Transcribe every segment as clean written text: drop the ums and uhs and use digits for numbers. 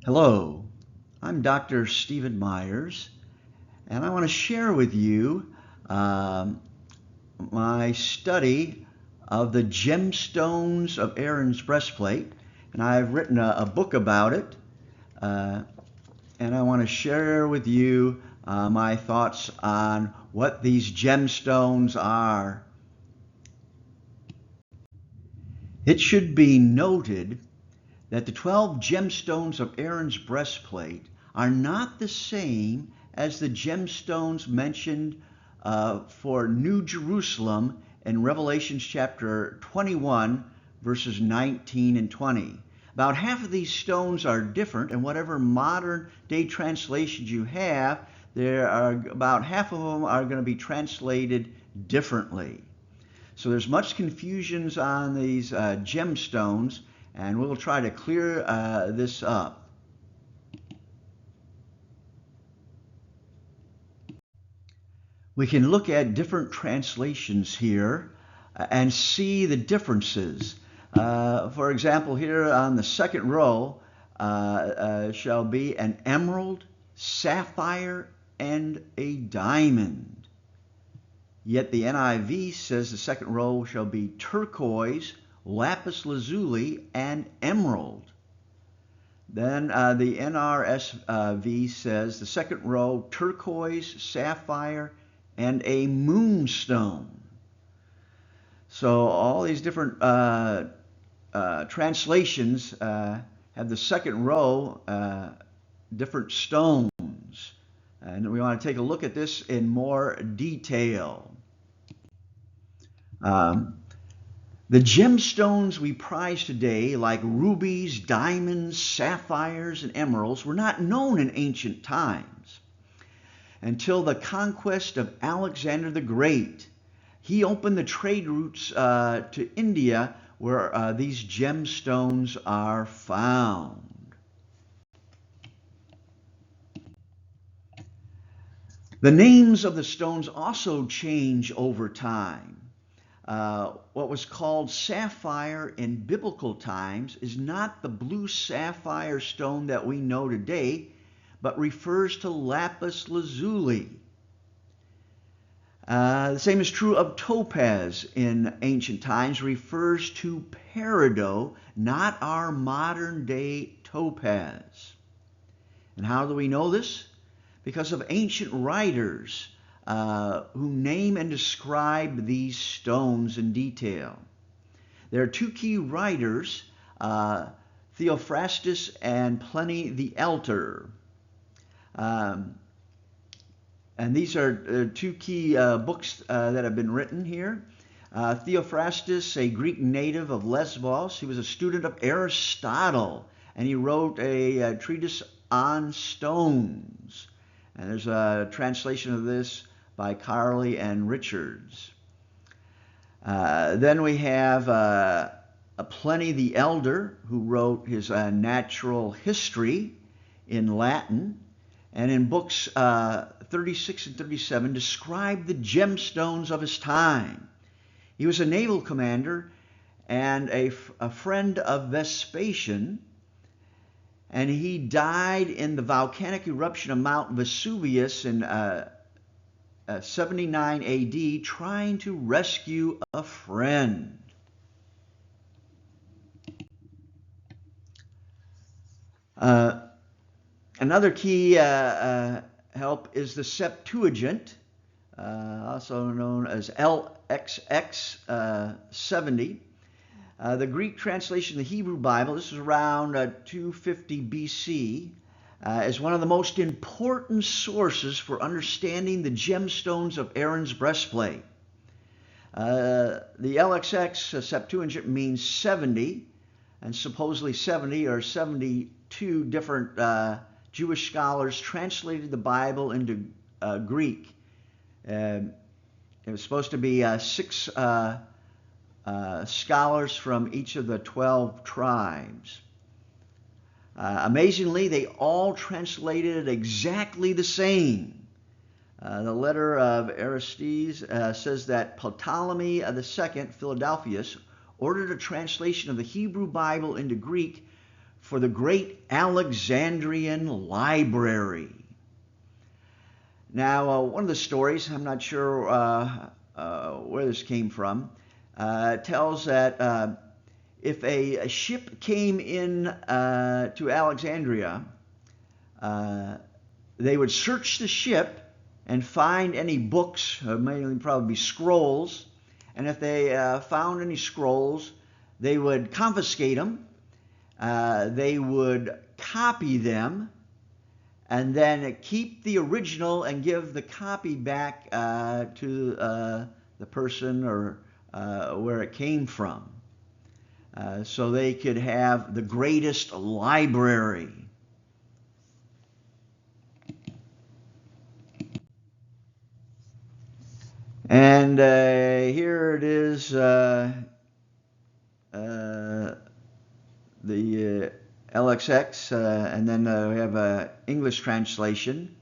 Hello, I'm Dr. Stephen Myers, and I want to share with you um, my study of the Gemstones of Aaron's Breastplate. And I've written a book about it, uh, and I want to share with you my thoughts on what these gemstones are. It should be noted that the 12 gemstones of Aaron's breastplate are not the same as the gemstones mentioned for New Jerusalem in Revelation chapter 21, verses 19 and 20. About half of these stones are different, and whatever modern day translations you have, there are about half of them are going to be translated differently. So there's much confusions on these gemstones, and we'll try to clear this up. We can look at different translations here and see the differences. For example, here on the second row shall be an emerald, sapphire, and a diamond. Yet the NIV says the second row shall be turquoise, lapis lazuli, and emerald. Then the NRSV says the second row turquoise, sapphire, and a moonstone. So all these different translations have the second row different stones. And we want to take a look at this in more detail. Um, the gemstones we prize today, like rubies, diamonds, sapphires, and emeralds, were not known in ancient times until the conquest of Alexander the Great. He opened the trade routes to India, where these gemstones are found. The names of the stones also change over time. What was called sapphire in biblical times is not the blue sapphire stone that we know today, but refers to lapis lazuli. The same is true of topaz in ancient times, refers to peridot, not our modern day topaz. And how do we know this? Because of ancient writers who name and describe these stones in detail. There are two key writers, Theophrastus and Pliny the Elder. And these are two key books that have been written here. Theophrastus, a Greek native of Lesbos, he was a student of Aristotle, and he wrote a treatise on stones. And there's a translation of this by Carley and Richards. Then we have Pliny the Elder, who wrote his natural history in Latin, and in books 36 and 37 describe the gemstones of his time. He was a naval commander and a friend of Vespasian, and he died in the volcanic eruption of Mount Vesuvius in 79 AD, trying to rescue a friend. Another key help is the Septuagint, also known as LXX 70. The Greek translation of the Hebrew Bible, this is around 250 BC, is one of the most important sources for understanding the gemstones of Aaron's breastplate. The LXX Septuagint means 70, and supposedly 70 or 72 different Jewish scholars translated the Bible into Greek. It was supposed to be six scholars from each of the 12 tribes. Amazingly, they all translated it exactly the same. The letter of Aristides says that Ptolemy II, Philadelphus, ordered a translation of the Hebrew Bible into Greek for the great Alexandrian library. Now, one of the stories, I'm not sure where this came from, tells that if a ship came in to Alexandria, they would search the ship and find any books, mainly probably scrolls, and if they found any scrolls, they would confiscate them, they would copy them, and then keep the original and give the copy back to the person or where it came from, so they could have the greatest library. And here it is, the LXX, and then we have an English translation.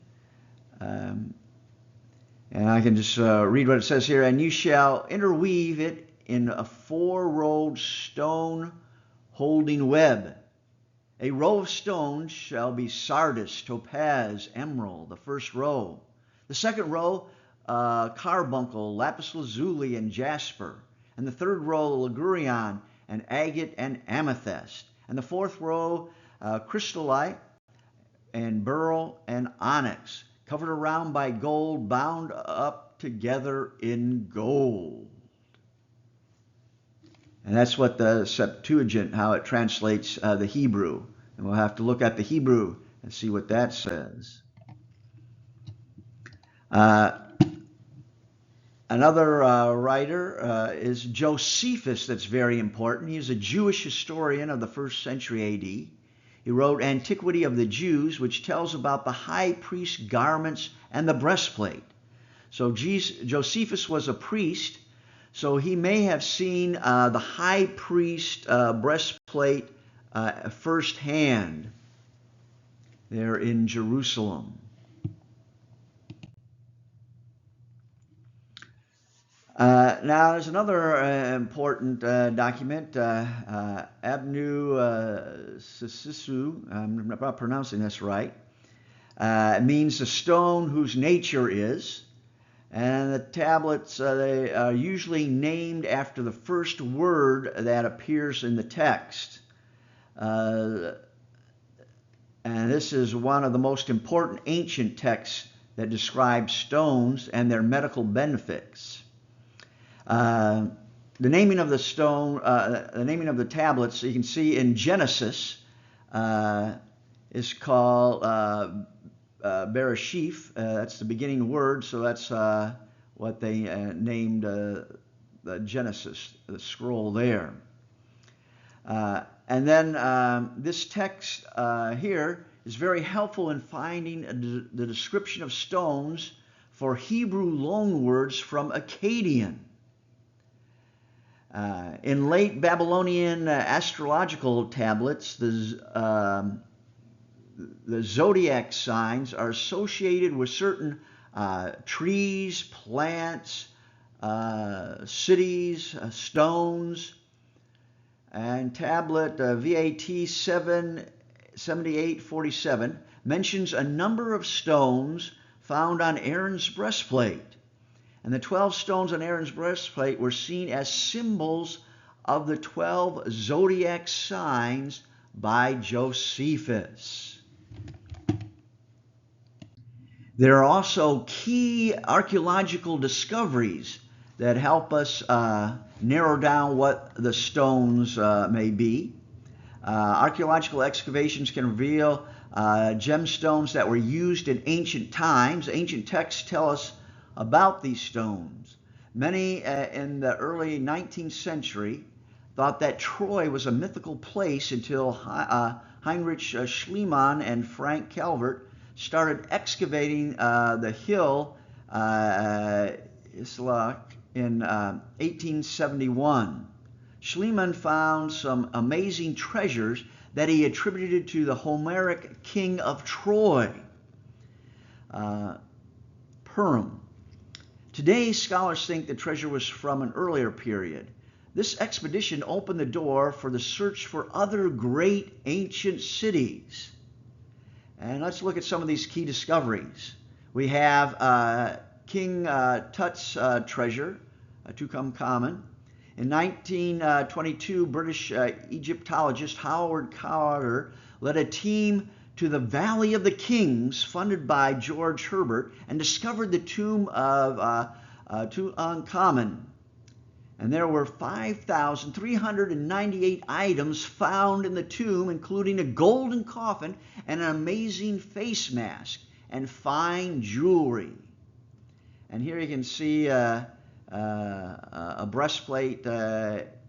And I can just read what it says here. And you shall interweave it in a 4-rowed stone holding web. A row of stones shall be sardius, topaz, emerald, the first row. The second row, carbuncle, lapis lazuli, and jasper. And the third row, ligurion, and agate, and amethyst. And the fourth row, crystallite, and beryl, and onyx, covered around by gold, bound up together in gold. And that's what the Septuagint, how it translates the Hebrew. And we'll have to look at the Hebrew and see what that says. Another writer is Josephus, that's very important. He is a Jewish historian of the 1st century A.D. He wrote Antiquity of the Jews, which tells about the high priest's garments and the breastplate. So Josephus was a priest, so he may have seen the high priest breastplate firsthand there in Jerusalem. Now, there's another important document, Abnu Sisisu, I'm not pronouncing this right. It means the stone whose nature is. And the tablets, they are usually named after the first word that appears in the text. And this is one of the most important ancient texts that describes stones and their medical benefits. The naming of the stone, the naming of the tablets, you can see in Genesis, is called Bereshith. That's the beginning word, so that's what they named the Genesis, the scroll there. And then this text here is very helpful in finding the description of stones for Hebrew loanwords from Akkadian. In late Babylonian astrological tablets, the zodiac signs are associated with certain trees, plants, cities, stones. And tablet VAT 7847 mentions a number of stones found on Aaron's breastplate. And the 12 stones on Aaron's breastplate were seen as symbols of the 12 zodiac signs by Josephus. There are also key archaeological discoveries that help us narrow down what the stones may be. Archaeological excavations can reveal gemstones that were used in ancient times. Ancient texts tell us about these stones. Many in the early 19th century thought that Troy was a mythical place until Heinrich Schliemann and Frank Calvert started excavating the hill Islak in 1871. Schliemann found some amazing treasures that he attributed to the Homeric king of Troy, Purim. Today, scholars think the treasure was from an earlier period. This expedition opened the door for the search for other great ancient cities. And let's look at some of these key discoveries. We have King Tut's treasure, Tutankhamun. In 1922, British Egyptologist Howard Carter led a team to the Valley of the Kings, funded by George Herbert, and discovered the tomb of Tutankhamun. And there were 5,398 items found in the tomb, including a golden coffin and an amazing face mask and fine jewelry. And here you can see a breastplate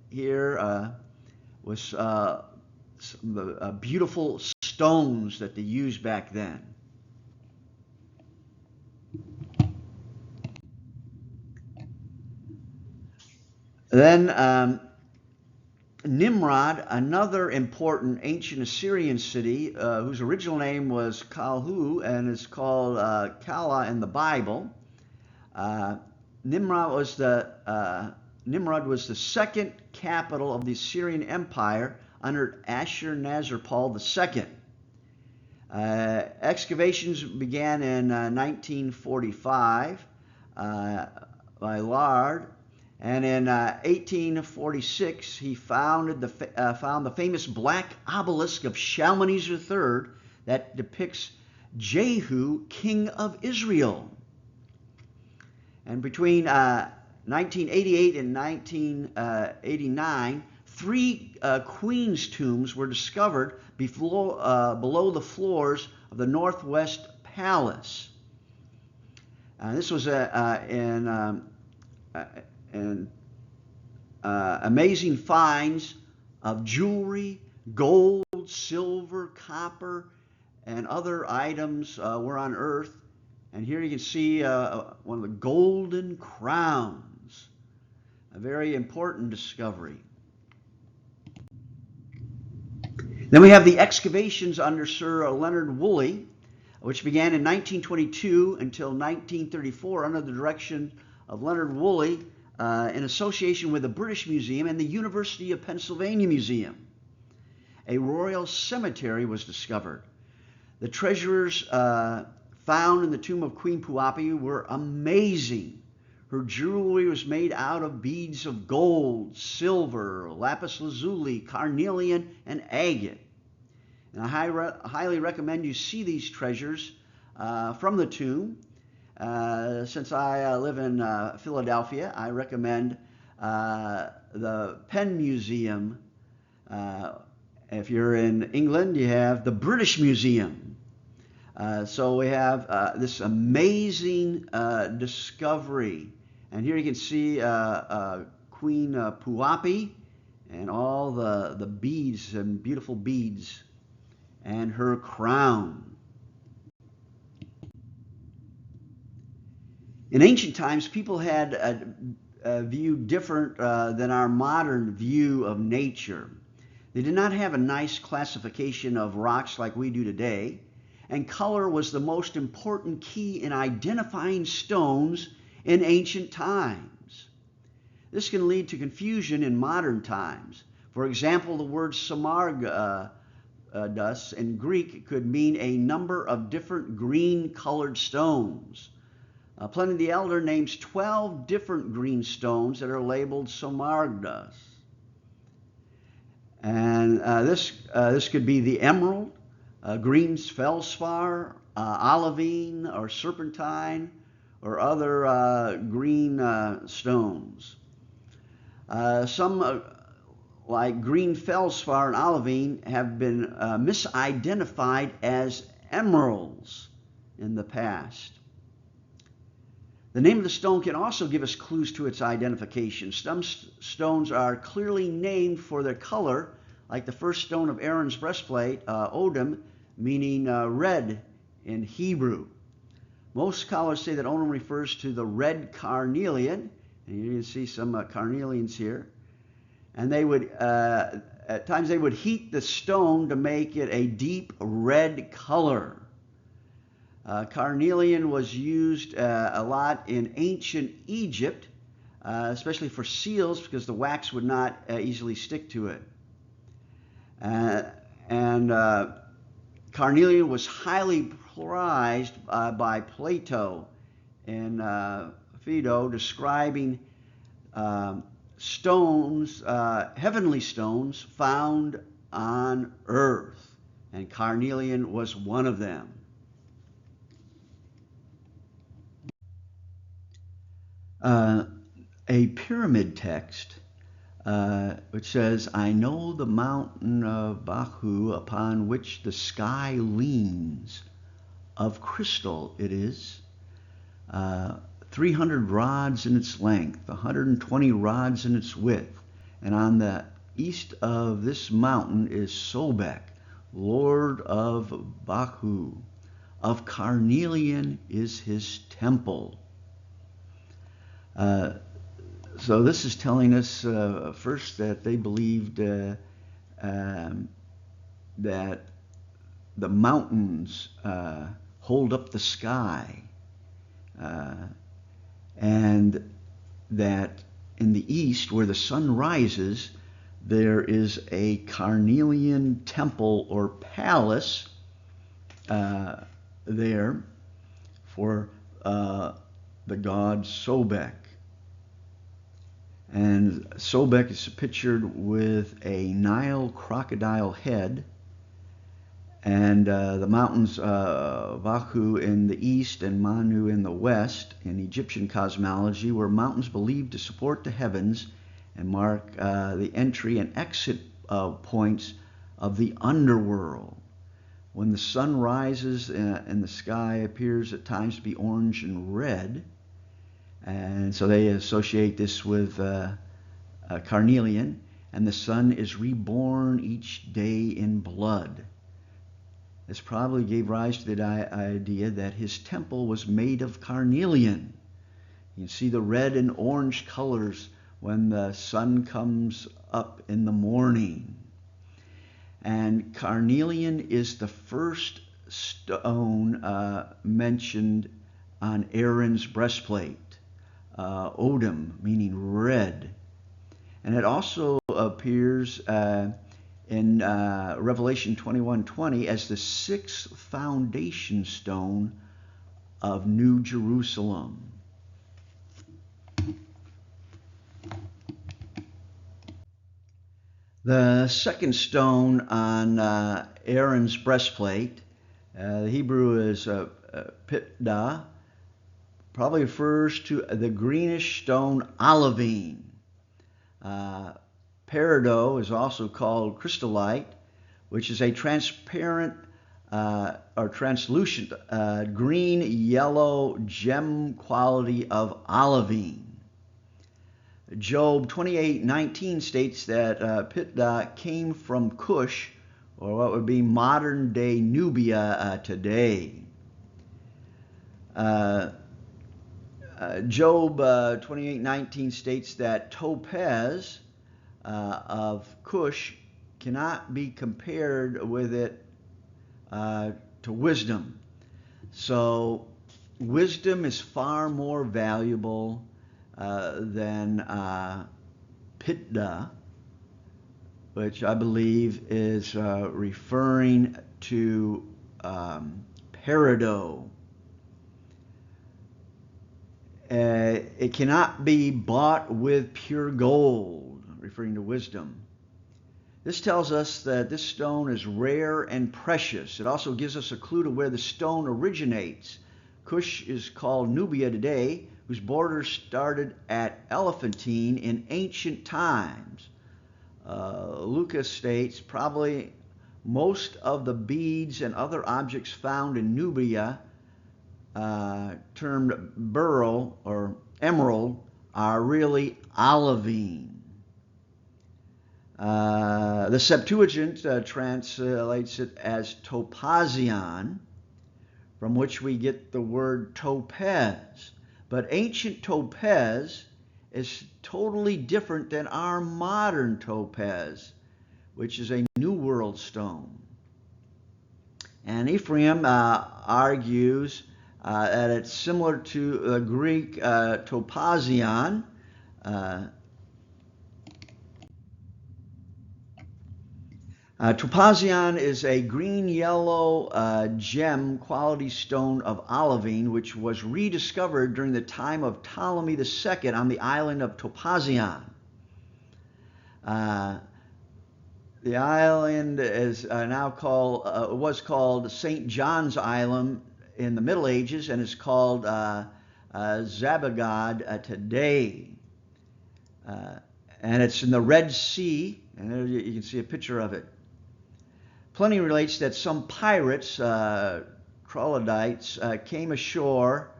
here with some beautiful stones that they used back then. Then Nimrod, another important ancient Assyrian city whose original name was Kalhu and is called Kala in the Bible. Nimrod was the second capital of the Assyrian Empire under Ashurnasirpal II. Excavations began in 1945 by Lard. And in 1846, he found the famous black obelisk of Shalmaneser III that depicts Jehu, king of Israel. And between 1988 and 1989, 3 queens' tombs were discovered below the floors of the Northwest Palace. This was and amazing finds of jewelry, gold, silver, copper, and other items were unearthed. And here you can see one of the golden crowns, a very important discovery. Then we have the excavations under Sir Leonard Woolley, which began in 1922 until 1934 under the direction of Leonard Woolley, in association with the British Museum and the University of Pennsylvania Museum. A royal cemetery was discovered. The treasures found in the tomb of Queen Puapi were amazing. Her jewelry was made out of beads of gold, silver, lapis lazuli, carnelian, and agate. And I highly recommend you see these treasures from the tomb. Since I live in Philadelphia, I recommend the Penn Museum. If you're in England, you have the British Museum. So we have this amazing discovery. And here you can see Queen Puapi and all the beads and beautiful beads and her crown. In ancient times, people had a view different than our modern view of nature. They did not have a nice classification of rocks like we do today, and color was the most important key in identifying stones in ancient times. This can lead to confusion in modern times. For example, the word samargas in Greek could mean a number of different green-colored stones. Pliny the Elder names 12 different green stones that are labeled samargas. And this could be the emerald, green feldspar, olivine, or serpentine, or other green stones. Some, like green feldspar and olivine, have been misidentified as emeralds in the past. The name of the stone can also give us clues to its identification. Some stones are clearly named for their color, like the first stone of Aaron's breastplate, Odem, meaning red in Hebrew. Most scholars say that Odem refers to the red carnelian, and you can see some carnelians here. And they would, at times they would heat the stone to make it a deep red color. Carnelian was used a lot in ancient Egypt especially for seals, because the wax would not easily stick to it. And carnelian was highly prized by Plato in Phaedo, describing stones, heavenly stones found on earth, and carnelian was one of them. A pyramid text which says, "I know the mountain of Baku upon which the sky leans. Of crystal it is, 300 rods in its length, 120 rods in its width. And on the east of this mountain is Sobek, lord of Baku. Of carnelian is his temple." So this is telling us first that they believed that the mountains hold up the sky, and that in the east, where the sun rises, there is a carnelian temple or palace there for the god Sobek. And Sobek is pictured with a Nile crocodile head, and the mountains Baku in the east and Manu in the west. In Egyptian cosmology, were mountains believed to support the heavens and mark the entry and exit points of the underworld. When the sun rises and the sky appears at times to be orange and red, and so they associate this with carnelian, and the sun is reborn each day in blood. This probably gave rise to the idea that his temple was made of carnelian. You can see the red and orange colors when the sun comes up in the morning. And carnelian is the first stone mentioned on Aaron's breastplate. Odom, meaning red. And it also appears in Revelation 21:20 as the sixth foundation stone of New Jerusalem. The second stone on Aaron's breastplate, the Hebrew is pitdah, probably refers to the greenish stone olivine. Peridot is also called crystallite, which is a transparent or translucent green-yellow gem quality of olivine. Job 28:19 states that pitdah came from Cush, or what would be modern-day Nubia today. Job 28:19 states that topaz of Cush cannot be compared with it to wisdom. So wisdom is far more valuable than pitdah, which I believe is referring to peridot. It cannot be bought with pure gold, referring to wisdom. This tells us that this stone is rare and precious. It also gives us a clue to where the stone originates. Cush is called Nubia today, whose borders started at Elephantine in ancient times. Lucas states probably most of the beads and other objects found in Nubia, termed beryl or emerald, are really olivine. The Septuagint translates it as topazion, from which we get the word topaz. But ancient topaz is totally different than our modern topaz, which is a New World stone. And Ephraim argues that it's similar to the Greek topazion, Topazion is a green-yellow gem quality stone of olivine, which was rediscovered during the time of Ptolemy II on the island of Topazion. The island is now called, was called St. John's Island in the Middle Ages, and is called Zabagad today. And it's in the Red Sea, and there you can see a picture of it. Pliny relates that some pirates, Troglodytes, came ashore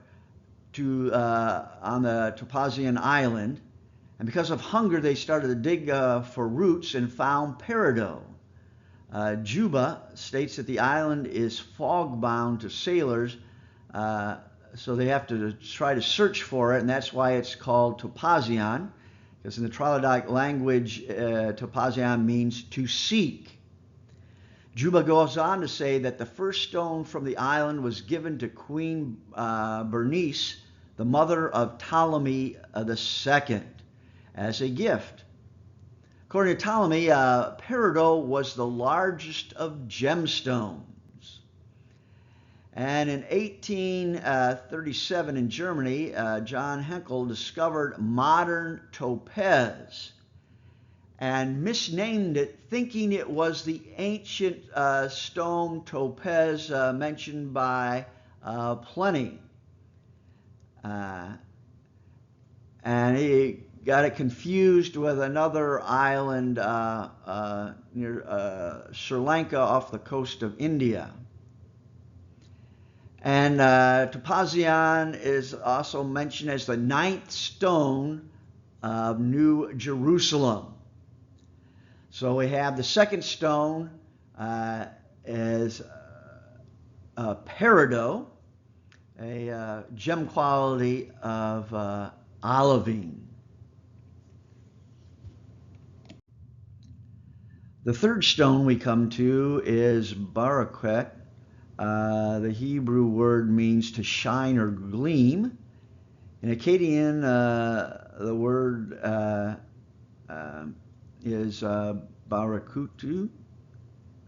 on the Topazion Island, and because of hunger they started to dig for roots and found peridot. Juba states that the island is fog-bound to sailors, so they have to try to search for it, and that's why it's called Topazion, because in the Troglodyte language, Topazion means to seek. Juba goes on to say that the first stone from the island was given to Queen Bernice, the mother of Ptolemy II, as a gift. According to Ptolemy, peridot was the largest of gemstones. And in 1837 in Germany, John Henkel discovered modern topaz and misnamed it, thinking it was the ancient stone topaz mentioned by Pliny. And he got it confused with another island near Sri Lanka off the coast of India. And Topazion is also mentioned as the 9th stone of New Jerusalem. So we have the second stone as peridot, a gem quality of olivine. The third stone we come to is barakhet. The Hebrew word means to shine or gleam. In Akkadian, the word is barakutu,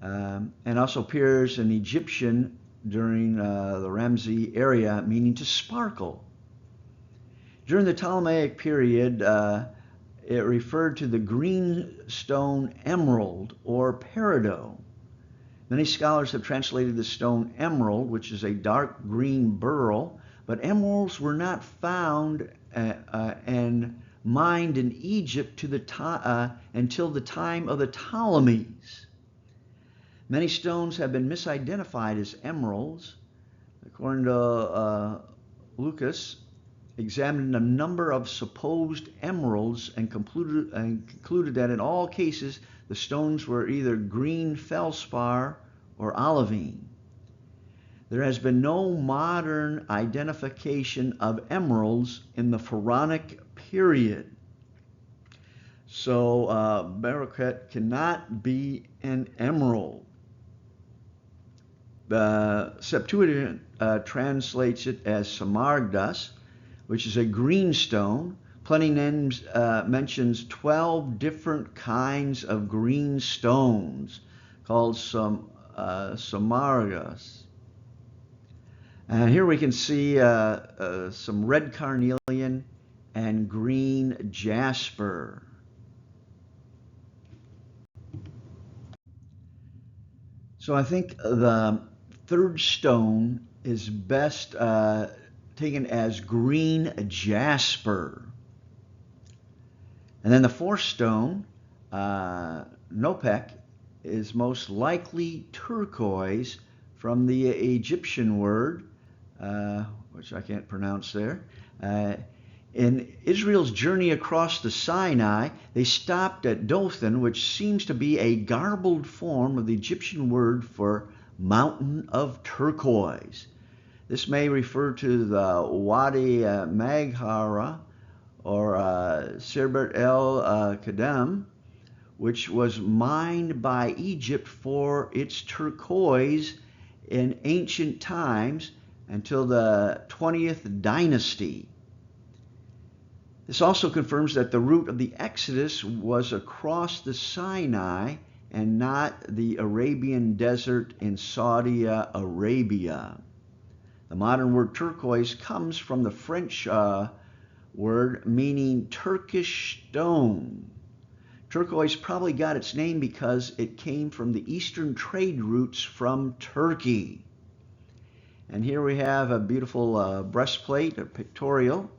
and also appears in Egyptian during the Ramsey area, meaning to sparkle. During the Ptolemaic period, it referred to the green stone emerald or peridot. Many scholars have translated the stone emerald, which is a dark green beryl, but emeralds were not found and mined in Egypt until the time of the Ptolemies. Many stones have been misidentified as emeralds. According to Lucas, examined a number of supposed emeralds and concluded that in all cases the stones were either green feldspar or olivine. There has been no modern identification of emeralds in the Pharaonic period. So barakhet cannot be an emerald. The Septuagint translates it as samaragdas, which is a green stone. Pliny mentions 12 different kinds of green stones called samaragdas. And here we can see some red carnelian and green jasper. So I think the third stone is best taken as green jasper. And then the fourth stone, nopek, is most likely turquoise from the Egyptian word, which I can't pronounce there. In Israel's journey across the Sinai, they stopped at Dothan, which seems to be a garbled form of the Egyptian word for mountain of turquoise. This may refer to the Wadi Maghara or Sirbert el Kadem, which was mined by Egypt for its turquoise in ancient times until the 20th dynasty. This also confirms that the route of the Exodus was across the Sinai and not the Arabian desert in Saudi Arabia. The modern word turquoise comes from the French word meaning Turkish stone. Turquoise probably got its name because it came from the eastern trade routes from Turkey. And here we have a beautiful breastplate, a pictorial,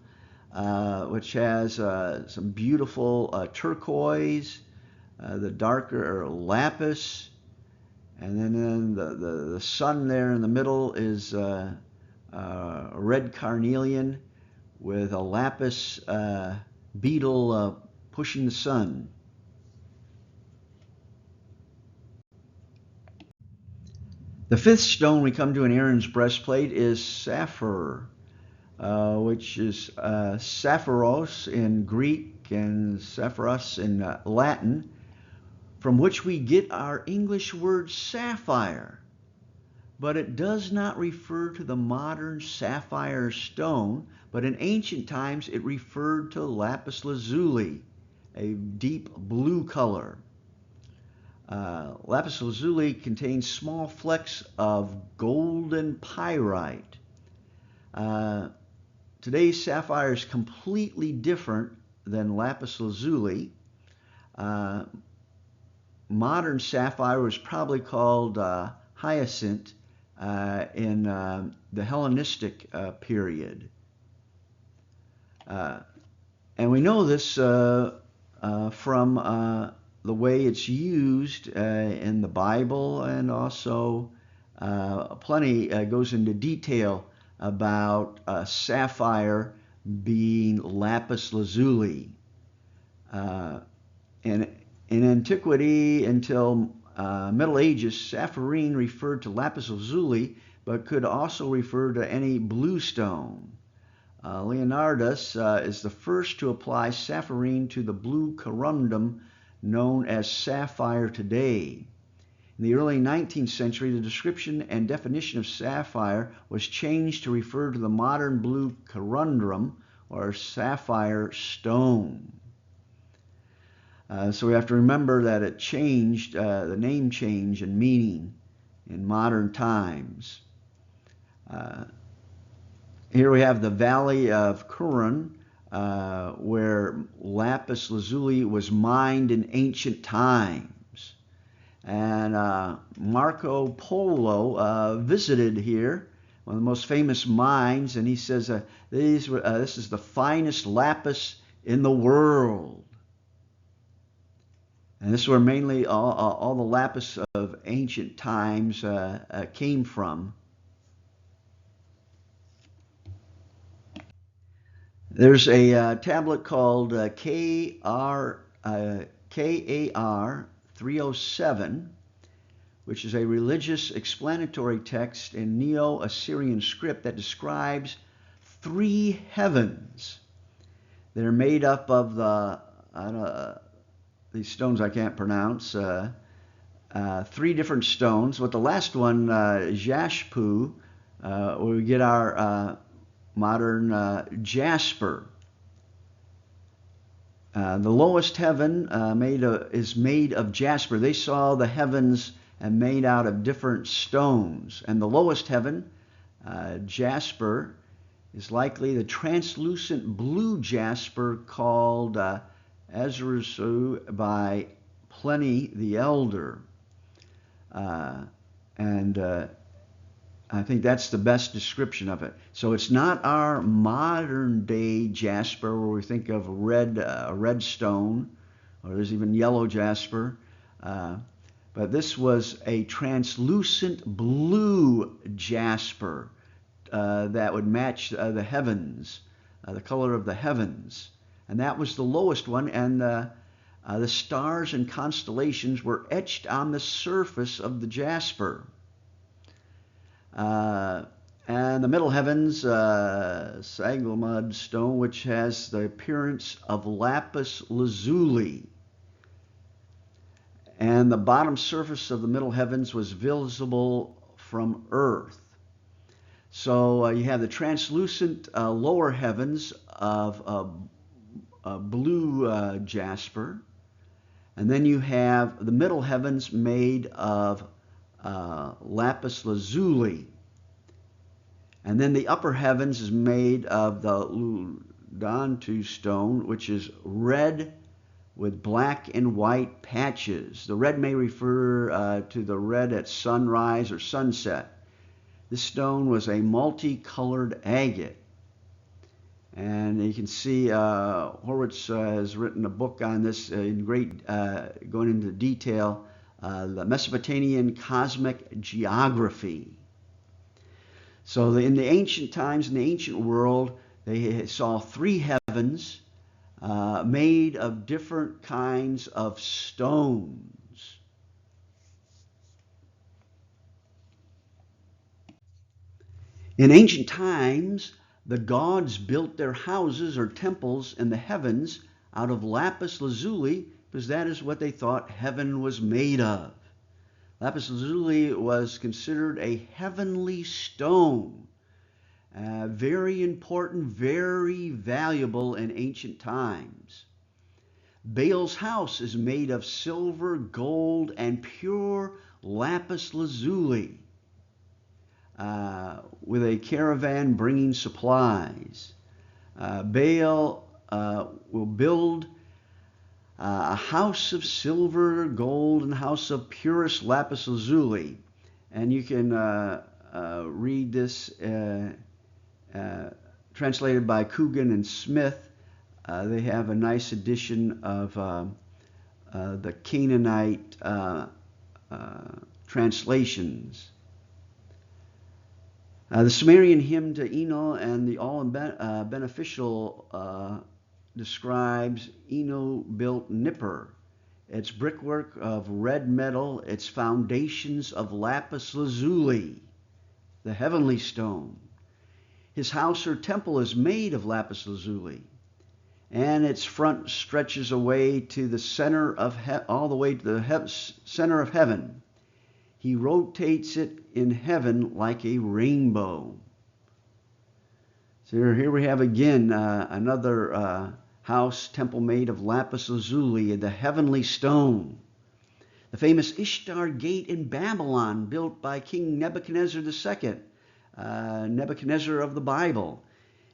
which has some beautiful turquoise, the darker lapis, and then the sun there in the middle is red carnelian with a lapis beetle pushing the sun. The fifth stone we come to in Aaron's breastplate is sapphire, which is sapphairos in Greek and sapphiros in Latin, from which we get our English word sapphire. But it does not refer to the modern sapphire stone, but in ancient times it referred to lapis lazuli, a deep blue color. Lapis lazuli contains small flecks of golden pyrite. Today's sapphire is completely different than lapis lazuli. Modern sapphire was probably called hyacinth in the Hellenistic period. And we know this from the way it's used in the Bible, and also plenty goes into detail about sapphire being lapis lazuli. And in antiquity until Middle Ages, sapphirine referred to lapis lazuli, but could also refer to any blue stone. Leonardus is the first to apply sapphirine to the blue corundum known as sapphire today. In the early 19th century, the description and definition of sapphire was changed to refer to the modern blue corundum or sapphire stone. So we have to remember that it changed, the name change and meaning in modern times. Here we have the Valley of Curran, where lapis lazuli was mined in ancient times. And Marco Polo visited here, one of the most famous mines, and he says this is the finest lapis in the world. And this is where mainly all the lapis of ancient times came from. There's a tablet called KAR 307, which is a religious explanatory text in Neo-Assyrian script that describes three heavens. They're made up of these stones I can't pronounce, three different stones. With the last one, Jashpu, we get our modern jasper. The lowest heaven is made of jasper. They saw the heavens and made out of different stones. And the lowest heaven, jasper, is likely the translucent blue jasper called Azursu by Pliny the Elder. I think that's the best description of it. So it's not our modern day jasper where we think of red stone, or there's even yellow jasper. But this was a translucent blue jasper that would match the heavens, the color of the heavens. And that was the lowest one, and the stars and constellations were etched on the surface of the jasper. And the middle heavens, Saglamud stone, which has the appearance of lapis lazuli. And the bottom surface of the middle heavens was visible from earth. So you have the translucent lower heavens of blue jasper. And then you have the middle heavens made of lapis lazuli. And then the upper heavens is made of the Ludantu stone, which is red with black and white patches. The red may refer to the red at sunrise or sunset. This stone was a multicolored agate. And you can see Horwitz has written a book on this in great, going into detail, the Mesopotamian Cosmic Geography. So in the ancient times, in the ancient world, they saw three heavens made of different kinds of stones. In ancient times, the gods built their houses or temples in the heavens out of lapis lazuli because that is what they thought heaven was made of. Lapis lazuli was considered a heavenly stone, very important, very valuable in ancient times. Baal's house is made of silver, gold, and pure lapis lazuli, with a caravan bringing supplies. Baal will build a house of silver, gold, and house of purest lapis lazuli. And you can read this translated by Coogan and Smith. They have a nice edition of the Canaanite translations. The Sumerian hymn to Eno and the All Beneficial describes Eno built Nippur, its brickwork of red metal, its foundations of lapis lazuli, the heavenly stone. His house or temple is made of lapis lazuli, and its front stretches away to the center of all the way to the center of heaven. He rotates it in heaven like a rainbow. So here we have again another house, temple made of lapis lazuli, the heavenly stone. The famous Ishtar Gate in Babylon, built by King Nebuchadnezzar II, Nebuchadnezzar of the Bible.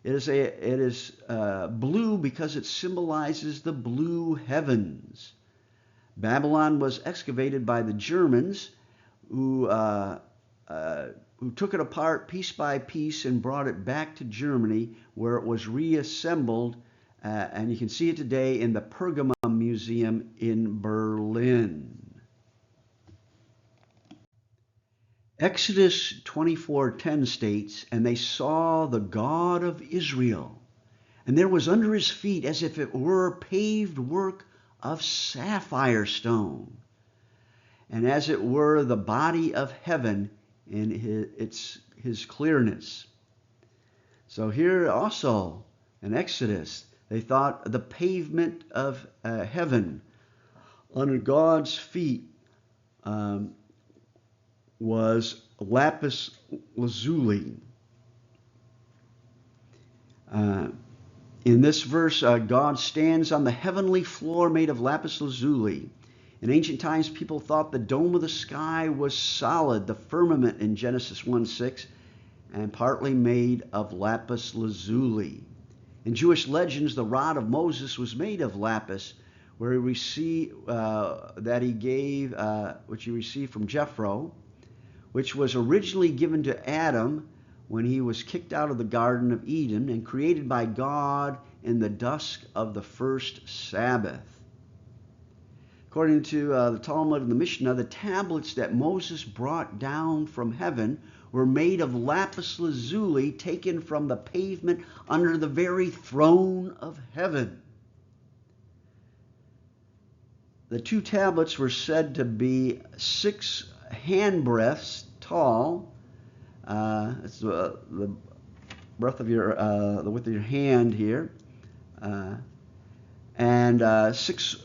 It is blue because it symbolizes the blue heavens. Babylon was excavated by the Germans, who took it apart piece by piece and brought it back to Germany, where it was reassembled, and you can see it today in the Pergamum Museum in Berlin. Exodus 24:10 states, "And they saw the God of Israel, and there was under his feet as if it were paved work of sapphire stone, and as it were the body of heaven in his clearness." So here also in Exodus, they thought the pavement of heaven under God's feet was lapis lazuli. In this verse, God stands on the heavenly floor made of lapis lazuli. In ancient times, people thought the dome of the sky was solid, the firmament in Genesis 1:6, and partly made of lapis lazuli. In Jewish legends, the rod of Moses was made of lapis, where he received which he received from Jethro, which was originally given to Adam when he was kicked out of the Garden of Eden and created by God in the dusk of the first Sabbath. According to the Talmud and the Mishnah, the tablets that Moses brought down from heaven were made of lapis lazuli taken from the pavement under the very throne of heaven. The two tablets were said to be 6 handbreadths tall. That's the breadth of your, the width of your hand here, and 6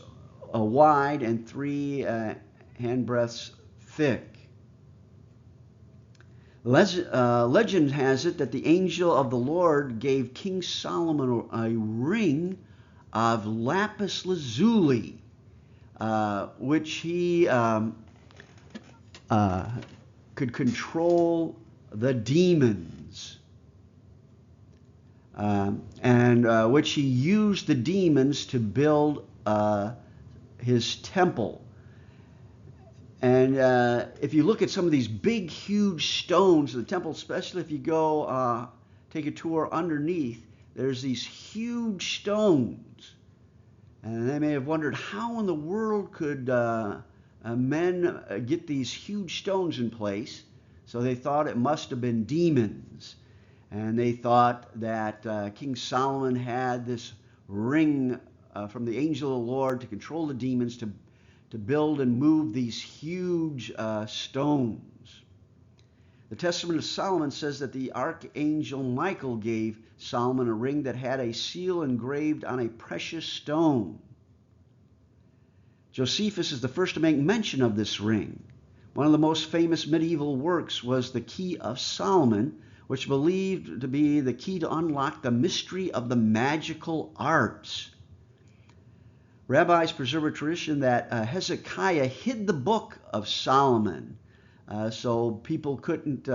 wide and 3 handbreadths thick. Legend has it that the angel of the Lord gave King Solomon a ring of lapis lazuli, which he could control the demons, and which he used the demons to build his temple. And if you look at some of these big, huge stones in the temple, especially if you go take a tour underneath, there's these huge stones. And they may have wondered, how in the world could men get these huge stones in place? So they thought it must have been demons. And they thought that King Solomon had this ring from the angel of the Lord to control the demons, to build and move these huge stones. The Testament of Solomon says that the archangel Michael gave Solomon a ring that had a seal engraved on a precious stone. Josephus is the first to make mention of this ring. One of the most famous medieval works was the Key of Solomon, which believed to be the key to unlock the mystery of the magical arts. Rabbis preserve a tradition that Hezekiah hid the book of Solomon so people couldn't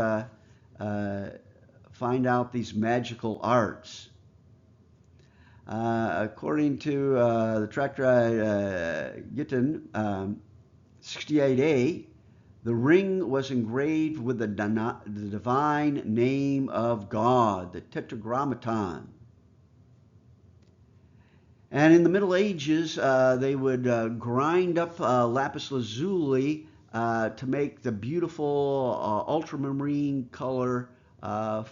find out these magical arts. According to the Tractate Gittin 68a, the ring was engraved with the divine name of God, the Tetragrammaton. And in the Middle Ages, they would grind up lapis lazuli to make the beautiful ultramarine color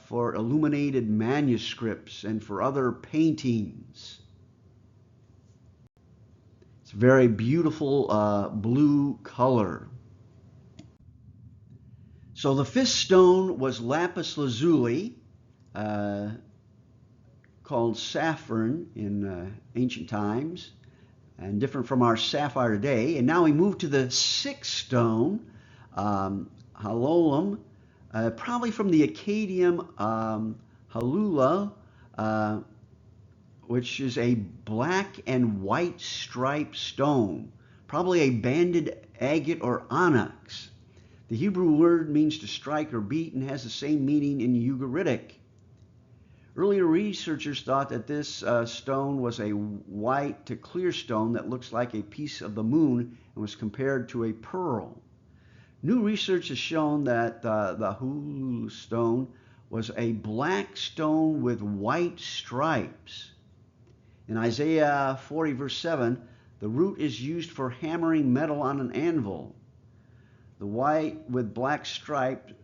for illuminated manuscripts and for other paintings. It's a very beautiful blue color. So the fifth stone was lapis lazuli, called saffron in ancient times, and different from our sapphire today. And now we move to the sixth stone, halolum, probably from the Akkadian halula, which is a black and white striped stone, probably a banded agate or onyx. The Hebrew word means to strike or beat and has the same meaning in Ugaritic. Earlier researchers thought that this stone was a white to clear stone that looks like a piece of the moon and was compared to a pearl. New research has shown that the halulu stone was a black stone with white stripes. In Isaiah 40 verse 7, the root is used for hammering metal on an anvil. The white with black striped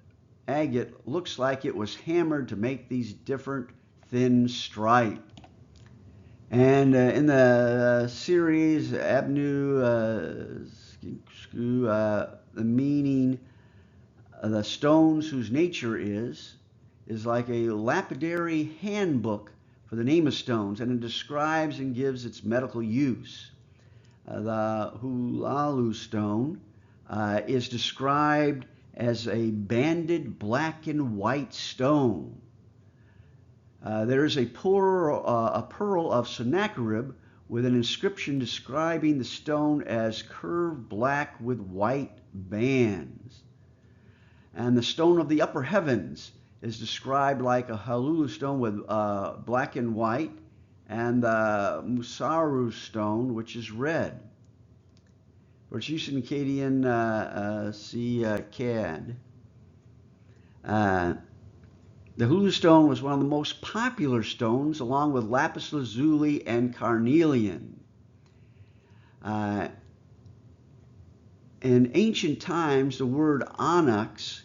agate looks like it was hammered to make these different thin stripe. And in the series Abnu the meaning of the stones whose nature is like a lapidary handbook for the name of stones, and it describes and gives its medical use. The hulalu stone is described as a banded black and white stone. There is a pearl of Sennacherib with an inscription describing the stone as curved black with white bands. And the stone of the upper heavens is described like a halulu stone with black and white, and the musaru stone, which is red. For its use in Akkadian, see CAD. The halulu stone was one of the most popular stones, along with lapis lazuli and carnelian. In ancient times, the word onyx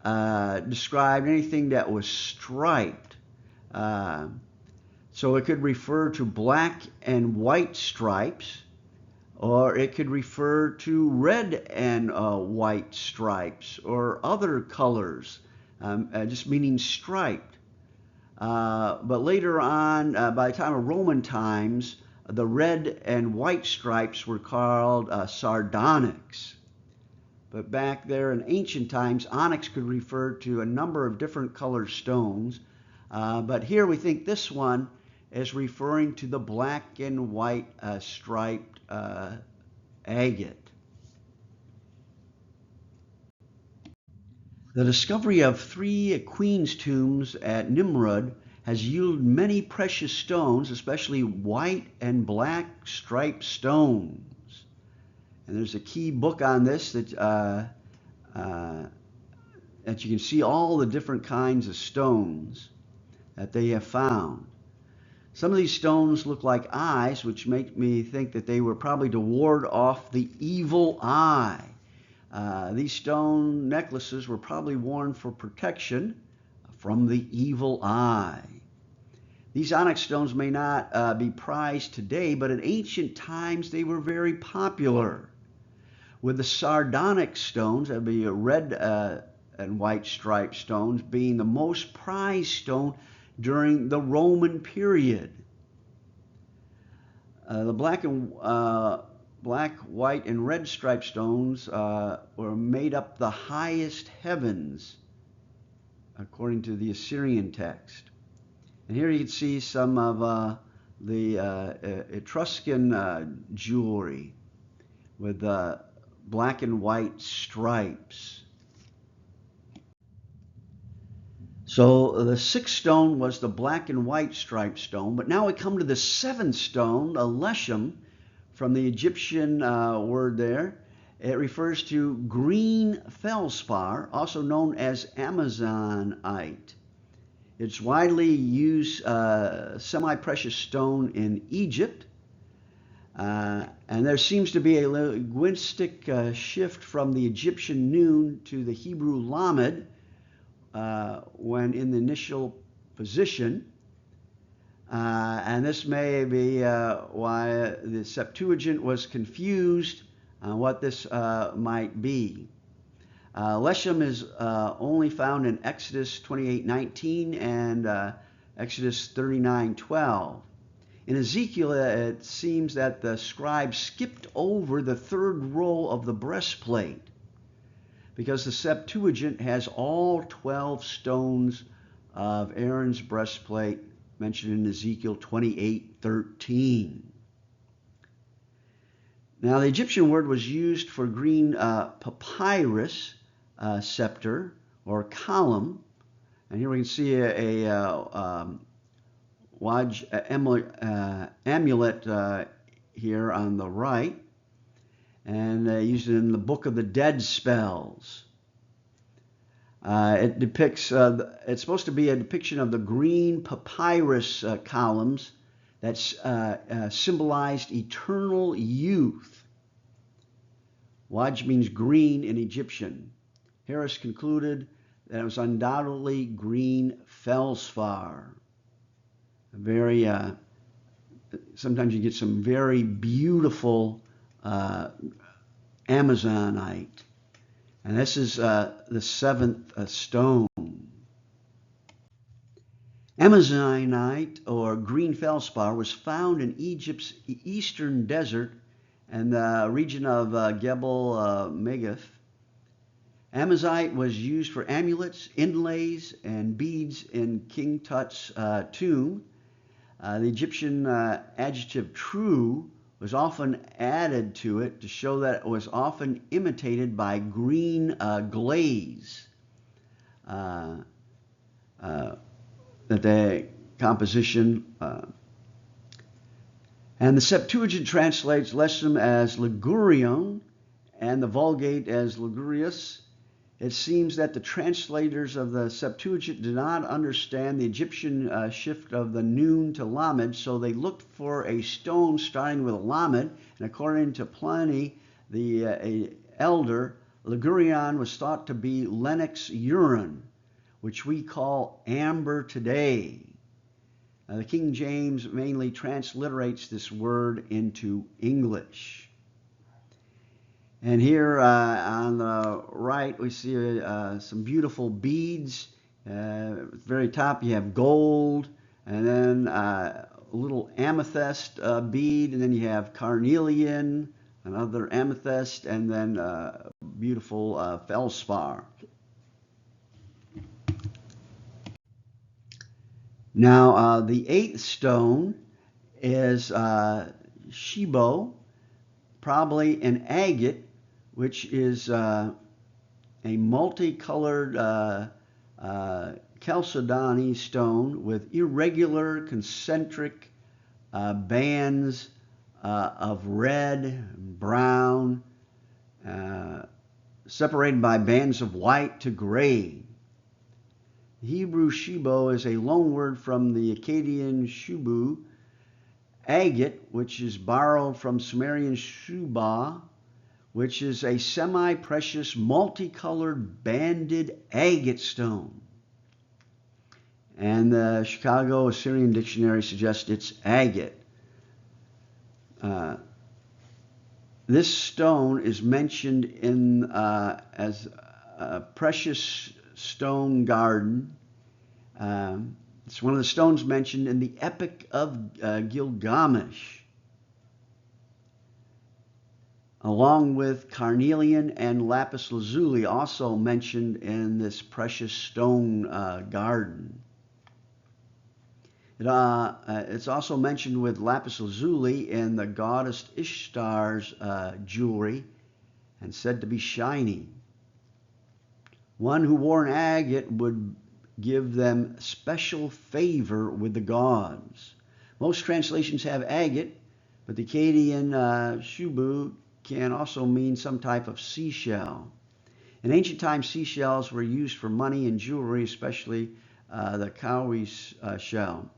described anything that was striped. So it could refer to black and white stripes, or it could refer to red and white stripes, or other colors, just meaning striped. But later on, by the time of Roman times, the red and white stripes were called sardonyx. But back there in ancient times, onyx could refer to a number of different colored stones. But here we think this one as referring to the black and white striped agate. The discovery of 3 queen's tombs at Nimrud has yielded many precious stones, especially white and black striped stones. And there's a key book on this that you can see all the different kinds of stones that they have found. Some of these stones look like eyes, which make me think that they were probably to ward off the evil eye. These stone necklaces were probably worn for protection from the evil eye. These onyx stones may not be prized today, but in ancient times they were very popular. With the sardonyx stones, that would be red and white striped stones, being the most prized stone during the Roman period. The black, white, and red striped stones were made up the highest heavens, according to the Assyrian text. And here you can see some of the Etruscan jewelry with black and white stripes. So the 6th stone was the black and white striped stone, but now we come to the 7th stone, a leshem, from the Egyptian word there. It refers to green feldspar, also known as Amazonite. It's widely used semi-precious stone in Egypt, and there seems to be a linguistic shift from the Egyptian nun to the Hebrew lamed, when in the initial position, and this may be why the Septuagint was confused on what this might be. Leshem is only found in Exodus 28:19 and Exodus 39:12. In Ezekiel, it seems that the scribe skipped over the 3rd row of the breastplate, because the Septuagint has all 12 stones of Aaron's breastplate mentioned in Ezekiel 28:13. Now, the Egyptian word was used for green papyrus scepter or column, and here we can see a amulet here on the right, and used in the Book of the Dead spells. It depicts, it's supposed to be a depiction of the green papyrus columns that symbolized eternal youth. Waj means green in Egyptian. Harris concluded that it was undoubtedly green feldspar. Very, sometimes you get some very beautiful Amazonite. And this is the 7th stone. Amazonite, or green feldspar, was found in Egypt's eastern desert and the region of Gebel Megath. Amazonite was used for amulets, inlays, and beads in King Tut's tomb. The Egyptian adjective true was often added to it to show that it was often imitated by green glaze. That the composition, and the Septuagint translates leshem as ligurion and the Vulgate as ligurius. It seems that the translators of the Septuagint did not understand the Egyptian shift of the nun to lamed, so they looked for a stone starting with a lamed, and according to Pliny the elder, ligurion was thought to be Lennox urine, which we call amber today. The King James mainly transliterates this word into English. And here on the right, we see some beautiful beads. At the very top, you have gold, and then a little amethyst bead, and then you have carnelian, another amethyst, and then beautiful feldspar. Now, the eighth stone is Shibo, probably an agate, which is a multicolored chalcedony stone with irregular concentric bands of red, brown, separated by bands of white to gray. The Hebrew shibo is a loan word from the Akkadian shubu, agate, which is borrowed from Sumerian shuba, which is a semi-precious, multicolored, banded agate stone. And the Chicago Assyrian Dictionary suggests it's agate. This stone is mentioned in as a precious stone garden. It's one of the stones mentioned in the Epic of Gilgamesh, along with carnelian and lapis lazuli, also mentioned in this precious stone garden. It's also mentioned with lapis lazuli in the goddess Ishtar's jewelry and said to be shiny. One who wore an agate would give them special favor with the gods. Most translations have agate, but the Akkadian shubu can also mean some type of seashell. In ancient times, seashells were used for money and jewelry, especially the cowrie's shell.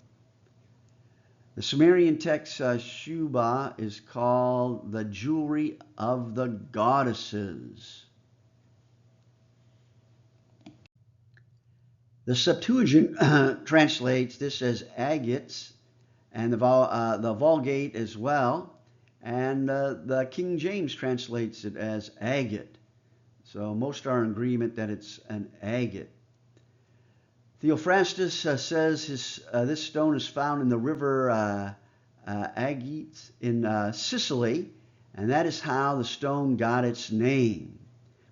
The Sumerian text Shuba is called the jewelry of the goddesses. The Septuagint translates this as agates, and the Vulgate as well, and the King James translates it as agate. So most are in agreement that it's an agate. Theophrastus says this stone is found in the river Aegites in Sicily, and that is how the stone got its name.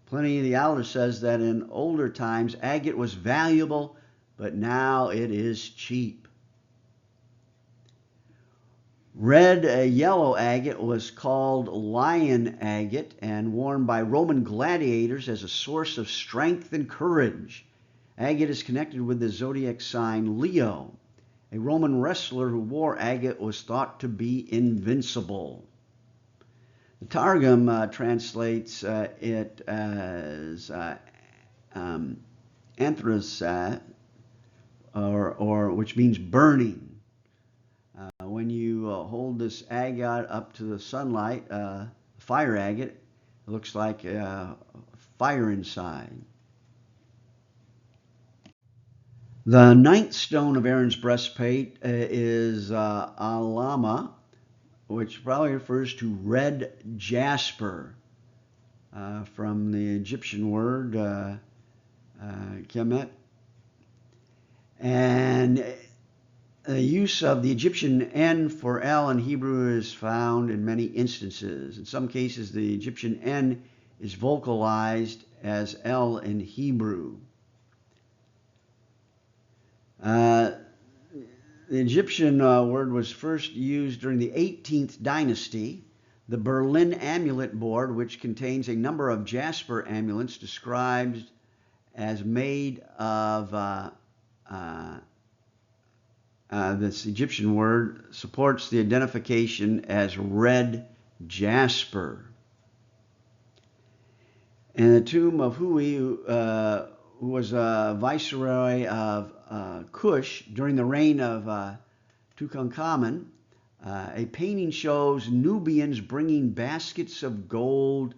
Pliny the Elder says that in older times agate was valuable, but now it is cheap. Red yellow agate was called lion agate and worn by Roman gladiators as a source of strength and courage. Agate is connected with the zodiac sign Leo. A Roman wrestler who wore agate was thought to be invincible. The Targum translates it as anthracite, or which means burning. When you hold this agate up to the sunlight, fire agate, it looks like fire inside. The ninth stone of Aaron's breastplate is alama, which probably refers to red jasper, from the Egyptian word kemet. And the use of the Egyptian N for L in Hebrew is found in many instances. In some cases, the Egyptian N is vocalized as L in Hebrew. The Egyptian word was first used during the 18th dynasty. The Berlin Amulet Board, which contains a number of jasper amulets described as made of this Egyptian word, supports the identification as red jasper. In the tomb of Hui, who was a viceroy of Kush during the reign of Tutankhamun, a painting shows Nubians bringing baskets of gold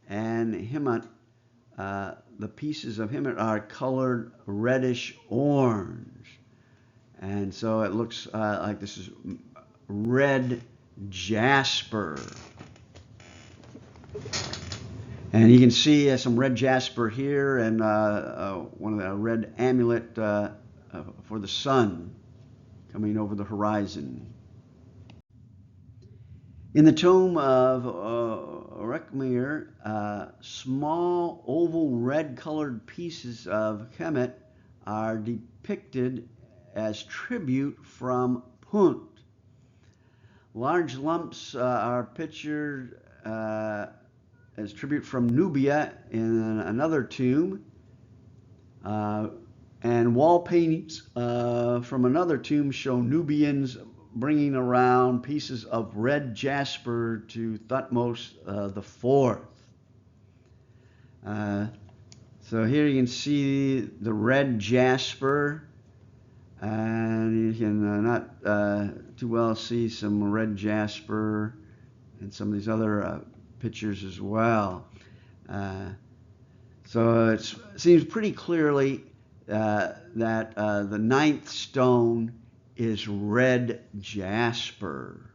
and himmat. The pieces of himmat are colored reddish orange. And so it looks like this is red jasper. And you can see some red jasper here and one of the red amulet for the sun coming over the horizon. In the tomb of Rekhmir, small oval red colored pieces of kemet are depicted as tribute from Punt. Large lumps are pictured as tribute from Nubia in another tomb, and wall paintings from another tomb show Nubians bringing around pieces of red jasper to Thutmose IV. So here you can see the red jasper, and you can not too well see some red jasper and some of these other pictures as well. So it seems pretty clearly that the ninth stone is red jasper.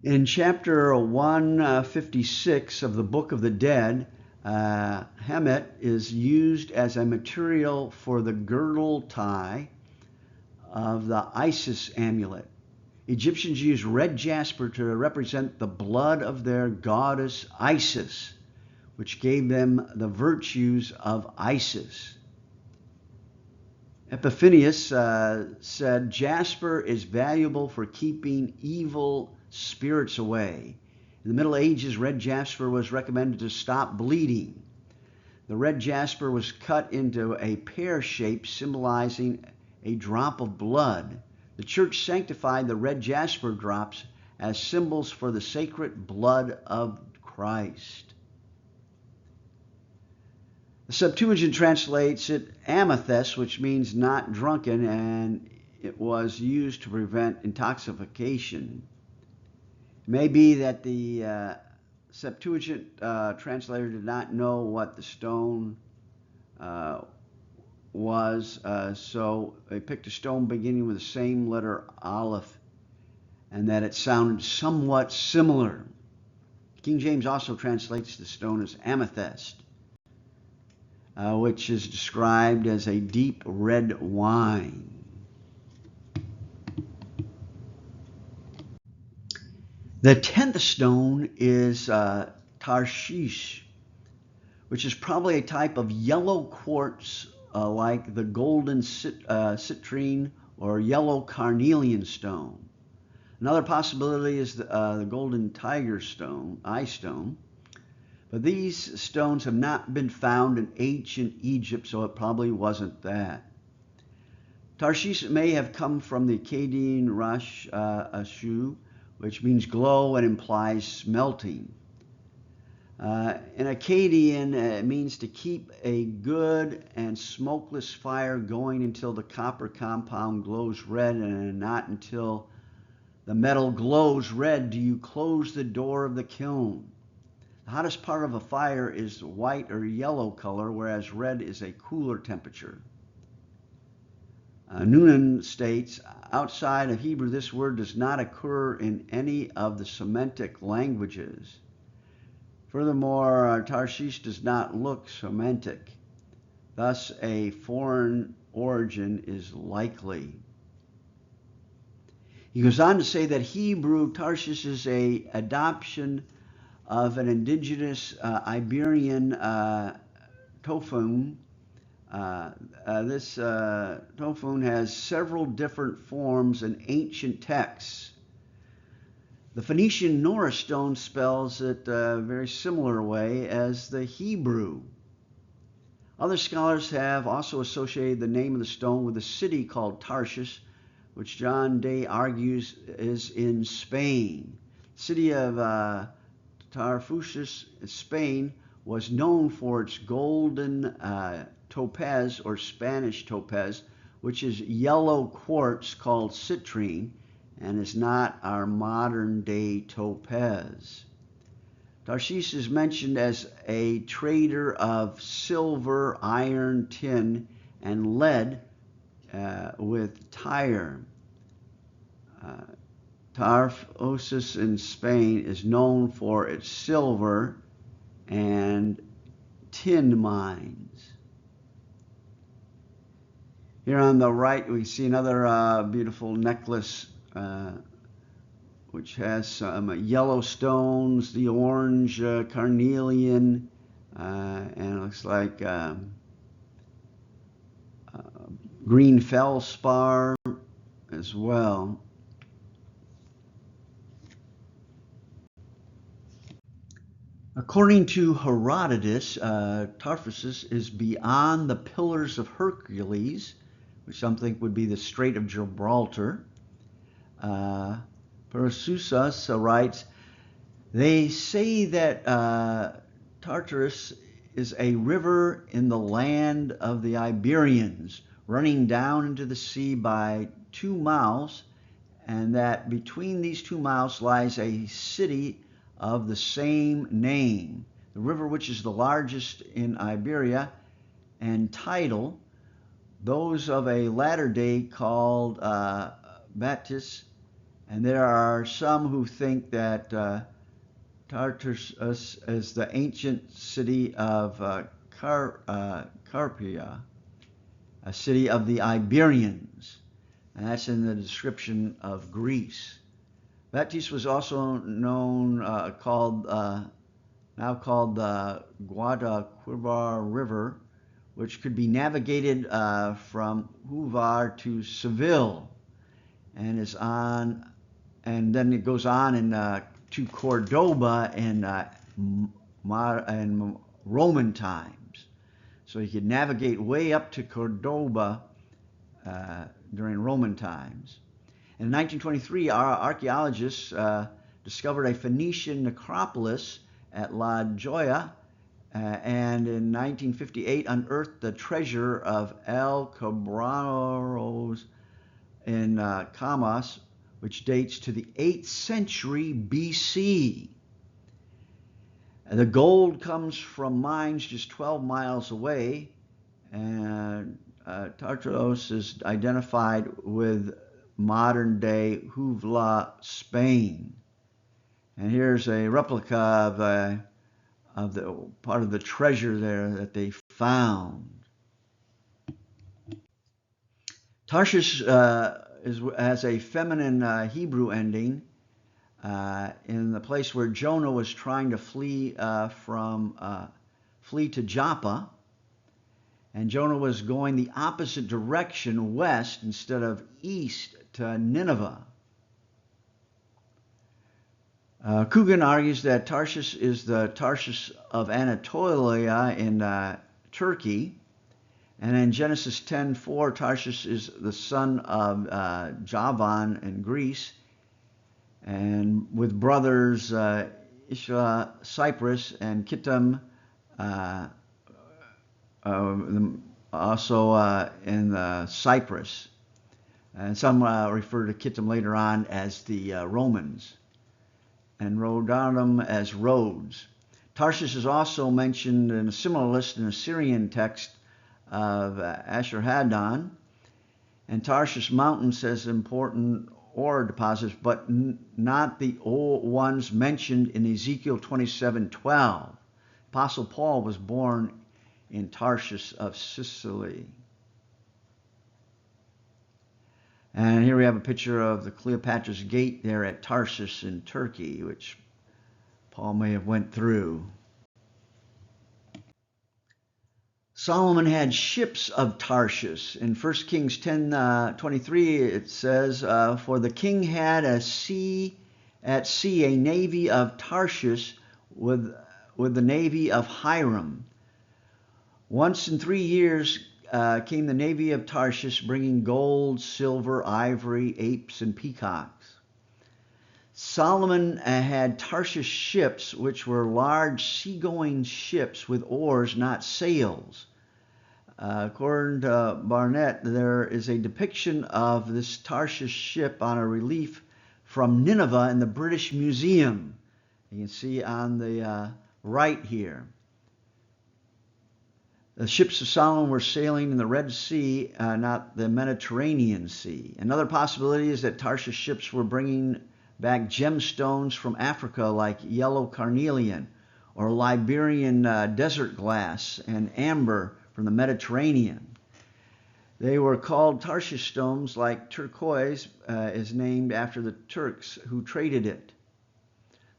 In chapter 156 of the Book of the Dead, Hemet is used as a material for the girdle tie of the Isis amulet. Egyptians used red jasper to represent the blood of their goddess Isis, which gave them the virtues of Isis. Epiphanius said, "Jasper is valuable for keeping evil spirits away." In the Middle Ages, red jasper was recommended to stop bleeding. The red jasper was cut into a pear shape symbolizing a drop of blood. The church sanctified the red jasper drops as symbols for the sacred blood of Christ. The Septuagint translates it amethyst, which means not drunken, and it was used to prevent intoxication. It may be that the Septuagint translator did not know what the stone was, so they picked a stone beginning with the same letter Aleph, and that it sounded somewhat similar. King James also translates the stone as amethyst, which is described as a deep red wine. The 10th stone is Tarshish, which is probably a type of yellow quartz like the golden citrine or yellow carnelian stone. Another possibility is the golden tiger stone, eye stone. But these stones have not been found in ancient Egypt, so it probably wasn't that. Tarshish may have come from the Akkadian Rash Ashu, which means glow and implies smelting. In Akkadian, it means to keep a good and smokeless fire going until the copper compound glows red, and not until the metal glows red do you close the door of the kiln. The hottest part of a fire is white or yellow color, whereas red is a cooler temperature. Noonan states, outside of Hebrew, this word does not occur in any of the Semitic languages. Furthermore, Tarshish does not look Semitic. Thus, a foreign origin is likely. He goes on to say that Hebrew Tarshish is an adoption of an indigenous Iberian tophon. This tophon has several different forms in ancient texts. The Phoenician Nora stone spells it a very similar way as the Hebrew. Other scholars have also associated the name of the stone with a city called Tarshish, which John Day argues is in Spain. The city of Tarfushes, Spain, was known for its golden topaz or Spanish topaz, which is yellow quartz called citrine and is not our modern day topaz. Tarshish is mentioned as a trader of silver, iron, tin, and lead with Tyre. Tarfushes in Spain is known for its silver and tin mines. Here on the right we see another beautiful necklace which has some yellow stones, the orange carnelian, and it looks like green feldspar as well. According to Herodotus, Tartessus is beyond the Pillars of Hercules, which some think would be the Strait of Gibraltar. Paracelsus writes, they say that Tartarus is a river in the land of the Iberians, running down into the sea by 2 mouths, and that between these 2 mouths lies a city of the same name. The river, which is the largest in Iberia, and tidal, those of a latter day called Batis, and there are some who think that Tartarus is the ancient city of Carpia, a city of the Iberians, and that's in the description of Greece. Batis was also known, now called the Guadalquivir River, which could be navigated from Huvar to Seville, and then it goes on to Cordoba in Roman times. So you could navigate way up to Cordoba during Roman times. In 1923, our archaeologists discovered a Phoenician necropolis at La Joya, and in 1958 unearthed the treasure of El Cabraros in Camas, which dates to the 8th century BC. The gold comes from mines just 12 miles away, and Tartaros is identified with modern-day Huvla, Spain. And here's a replica of the part of the treasure there that they found. Tarshish has a feminine Hebrew ending in the place where Jonah was trying to flee to Joppa, and Jonah was going the opposite direction, west instead of east, to Nineveh. Coogan argues that Tarshish is the Tarshish of Anatolia in Turkey, and in Genesis 10:4, Tarshish is the son of Javan in Greece, and with brothers Isha, Cyprus, and Kittim, also in Cyprus. And some refer to Kittim later on as the Romans, and Rhodanum as Rhodes. Tarshish is also mentioned in a similar list in a Syrian text of Ashurhaddon, and Tarshish Mountains has important ore deposits, but not the ones mentioned in Ezekiel 27:12. Apostle Paul was born in Tarshish of Sicily. And here we have a picture of the Cleopatra's Gate there at Tarshish in Turkey, which Paul may have went through. Solomon had ships of Tarshish. In 1 Kings 10:23 it says, for the king had at sea a navy of Tarshish with the navy of Hiram. Once in 3 years came the navy of Tarshish, bringing gold, silver, ivory, apes, and peacocks. Solomon had Tarshish ships, which were large seagoing ships with oars, not sails. According to Barnett, there is a depiction of this Tarshish ship on a relief from Nineveh in the British Museum. You can see on the right here. The ships of Solomon were sailing in the Red Sea, not the Mediterranean Sea. Another possibility is that Tarshish ships were bringing back gemstones from Africa like yellow carnelian or Liberian desert glass and amber from the Mediterranean. They were called Tarshish stones, like turquoise is named after the Turks who traded it.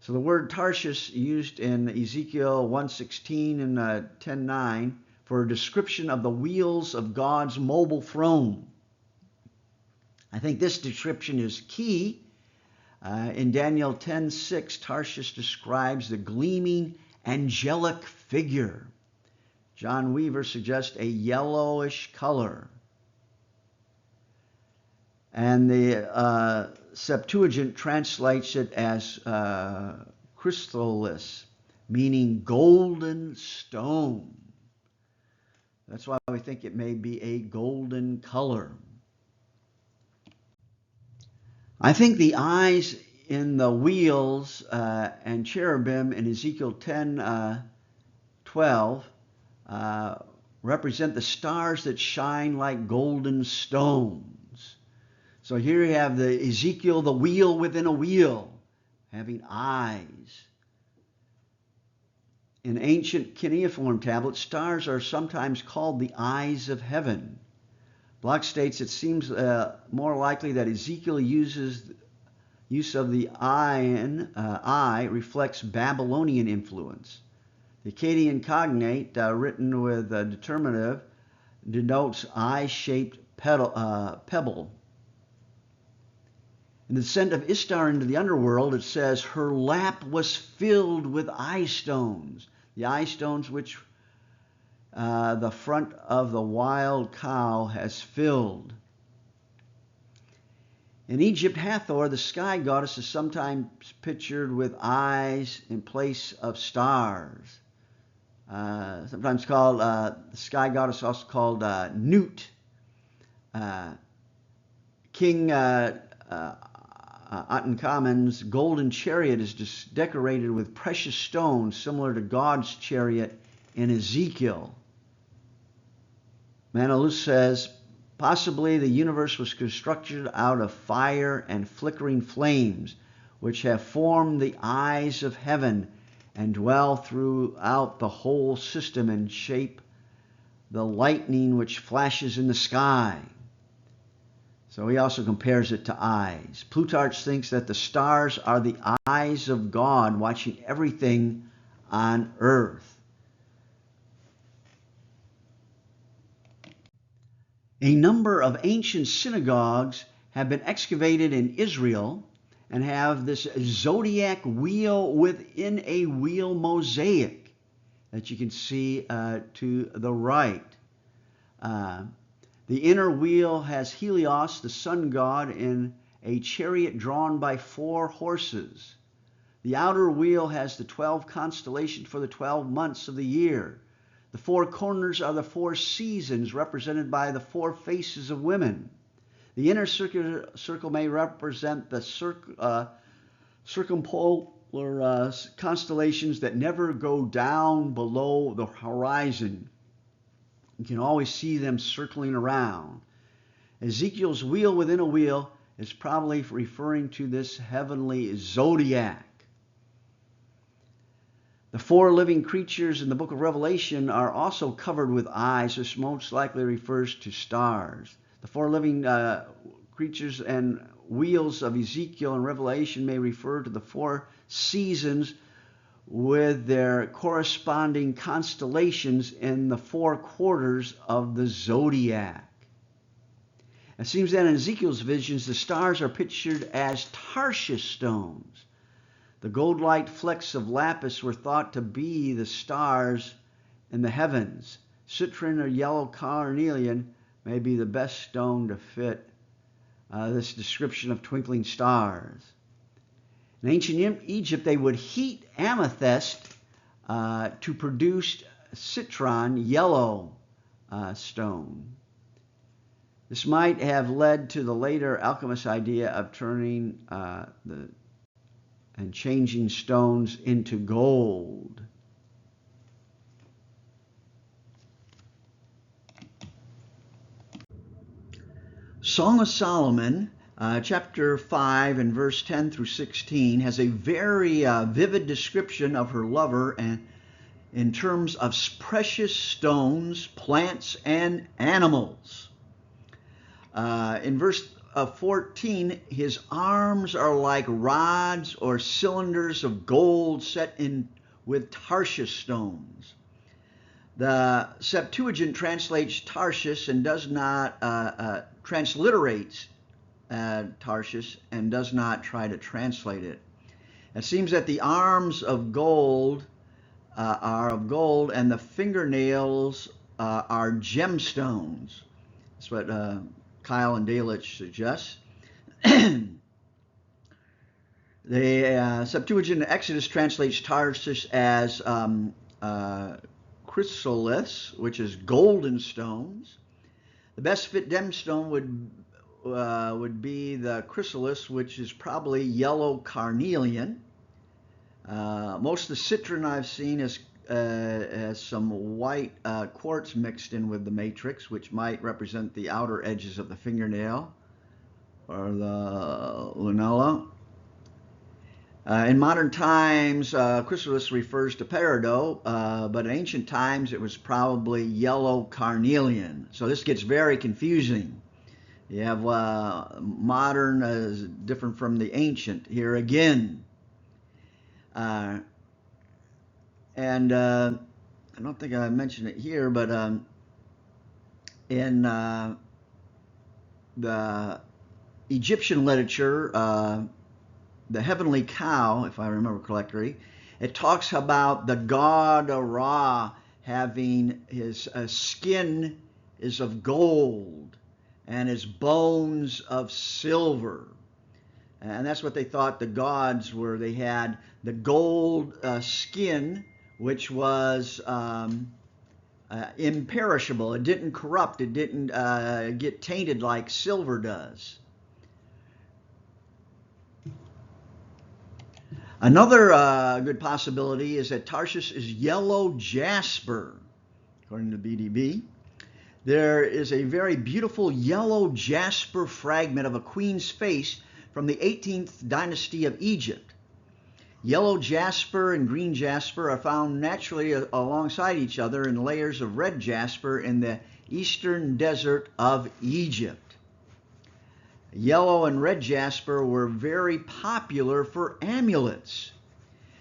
So the word Tarshish used in Ezekiel 1:16 and 10:9 for a description of the wheels of God's mobile throne. I think this description is key. In Daniel 10:6, Tarshish describes the gleaming angelic figure. John Weaver suggests a yellowish color. And the Septuagint translates it as crystallis, meaning golden stone. That's why we think it may be a golden color. I think the eyes in the wheels and cherubim in Ezekiel 10:12 represent the stars that shine like golden stones. So here you have the Ezekiel, the wheel within a wheel, having eyes. In ancient cuneiform tablets, stars are sometimes called the eyes of heaven. Block states it seems more likely that Ezekiel use of the eye reflects Babylonian influence. The Akkadian cognate, written with a determinative, denotes eye-shaped pebble. In the descent of Ishtar into the underworld, it says, her lap was filled with eye stones. The eye stones which the front of the wild cow has filled. In Egypt, Hathor, the sky goddess, is sometimes pictured with eyes in place of stars. Sometimes called, the sky goddess also called Nut. King Tutankhamun's golden chariot is decorated with precious stones, similar to God's chariot in Ezekiel. Manalus says, possibly the universe was constructed out of fire and flickering flames, which have formed the eyes of heaven and dwell throughout the whole system and shape the lightning which flashes in the sky. So he also compares it to eyes. Plutarch thinks that the stars are the eyes of God watching everything on earth. A number of ancient synagogues have been excavated in Israel and have this zodiac wheel within a wheel mosaic that you can see to the right. The inner wheel has Helios, the sun god, in a chariot drawn by 4 horses. The outer wheel has the 12 constellations for the 12 months of the year. The 4 corners are the 4 seasons, represented by the 4 faces of women. The inner circle may represent the circumpolar constellations that never go down below the horizon. You can always see them circling around. Ezekiel's wheel within a wheel is probably referring to this heavenly zodiac. The 4 living creatures in the book of Revelation are also covered with eyes, which most likely refers to stars. The 4 living creatures and wheels of Ezekiel and Revelation may refer to the 4 seasons with their corresponding constellations in the 4 quarters of the zodiac. It seems that in Ezekiel's visions, the stars are pictured as Tarshish stones. The gold-like flecks of lapis were thought to be the stars in the heavens. Citrine or yellow carnelian may be the best stone to fit this description of twinkling stars. In ancient Egypt, they would heat amethyst to produce citron, yellow stone. This might have led to the later alchemist idea of turning and changing stones into gold. Song of Solomon, chapter 5 and verse 10 through 16, has a very vivid description of her lover and in terms of precious stones, plants, and animals. In verse 14, his arms are like rods or cylinders of gold set in with Tarshish stones. The Septuagint translates Tarshish and does not transliterates Tarshish and does not try to translate it. It seems that the arms of gold are of gold and the fingernails are gemstones. That's what Kyle and Delitzsch suggests. The Septuagint Exodus translates Tarshish as chrysalis, which is golden stones. The best fit gemstone would be the chrysalis, which is probably yellow carnelian. Most of the citron I've seen has some white quartz mixed in with the matrix, which might represent the outer edges of the fingernail or the lunella. In modern times, chrysalis refers to peridot, but in ancient times it was probably yellow carnelian. So this gets very confusing. You have modern as different from the ancient here again. And I don't think I mentioned it here, but in the Egyptian literature, the heavenly cow, if I remember correctly, it talks about the god Ra having his skin is of gold and his bones of silver. And that's what they thought the gods were. They had the gold skin, which was imperishable. It didn't corrupt. It didn't get tainted like silver does. Another good possibility is that Tarshish is yellow jasper, according to BDB. There is a very beautiful yellow jasper fragment of a queen's face from the 18th dynasty of Egypt. Yellow jasper and green jasper are found naturally alongside each other in layers of red jasper in the eastern desert of Egypt. Yellow and red jasper were very popular for amulets.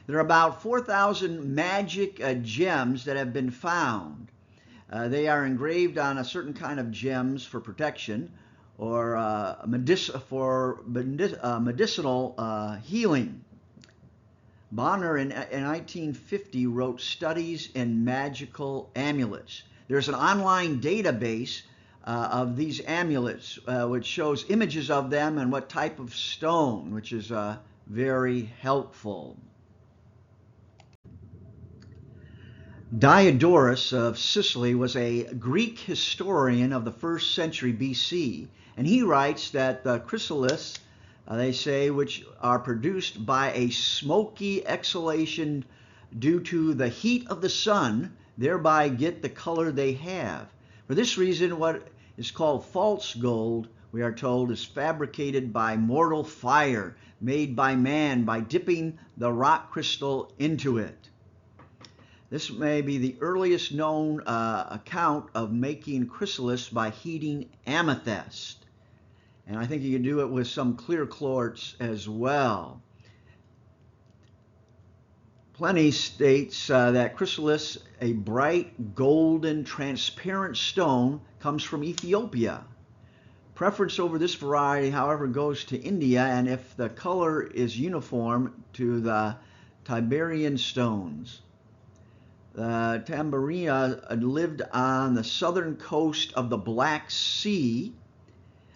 There are about 4,000 magic gems that have been found. They are engraved on a certain kind of gems for protection or medicinal healing. Bonner in 1950 wrote Studies in Magical Amulets. There's an online database of these amulets, which shows images of them and what type of stone, which is very helpful. Diodorus of Sicily was a Greek historian of the 1st century BC, and he writes that the chrysalis, they say, which are produced by a smoky exhalation due to the heat of the sun, thereby get the color they have. For this reason, what is called false gold, we are told, is fabricated by mortal fire, made by man by dipping the rock crystal into it. This may be the earliest known account of making chrysalis by heating amethyst. And I think you can do it with some clear quartz as well. Pliny states that chrysalis, a bright golden transparent stone, comes from Ethiopia. Preference over this variety, however, goes to India, and if the color is uniform, to the Tiberian stones. The Tamburina lived on the southern coast of the Black Sea.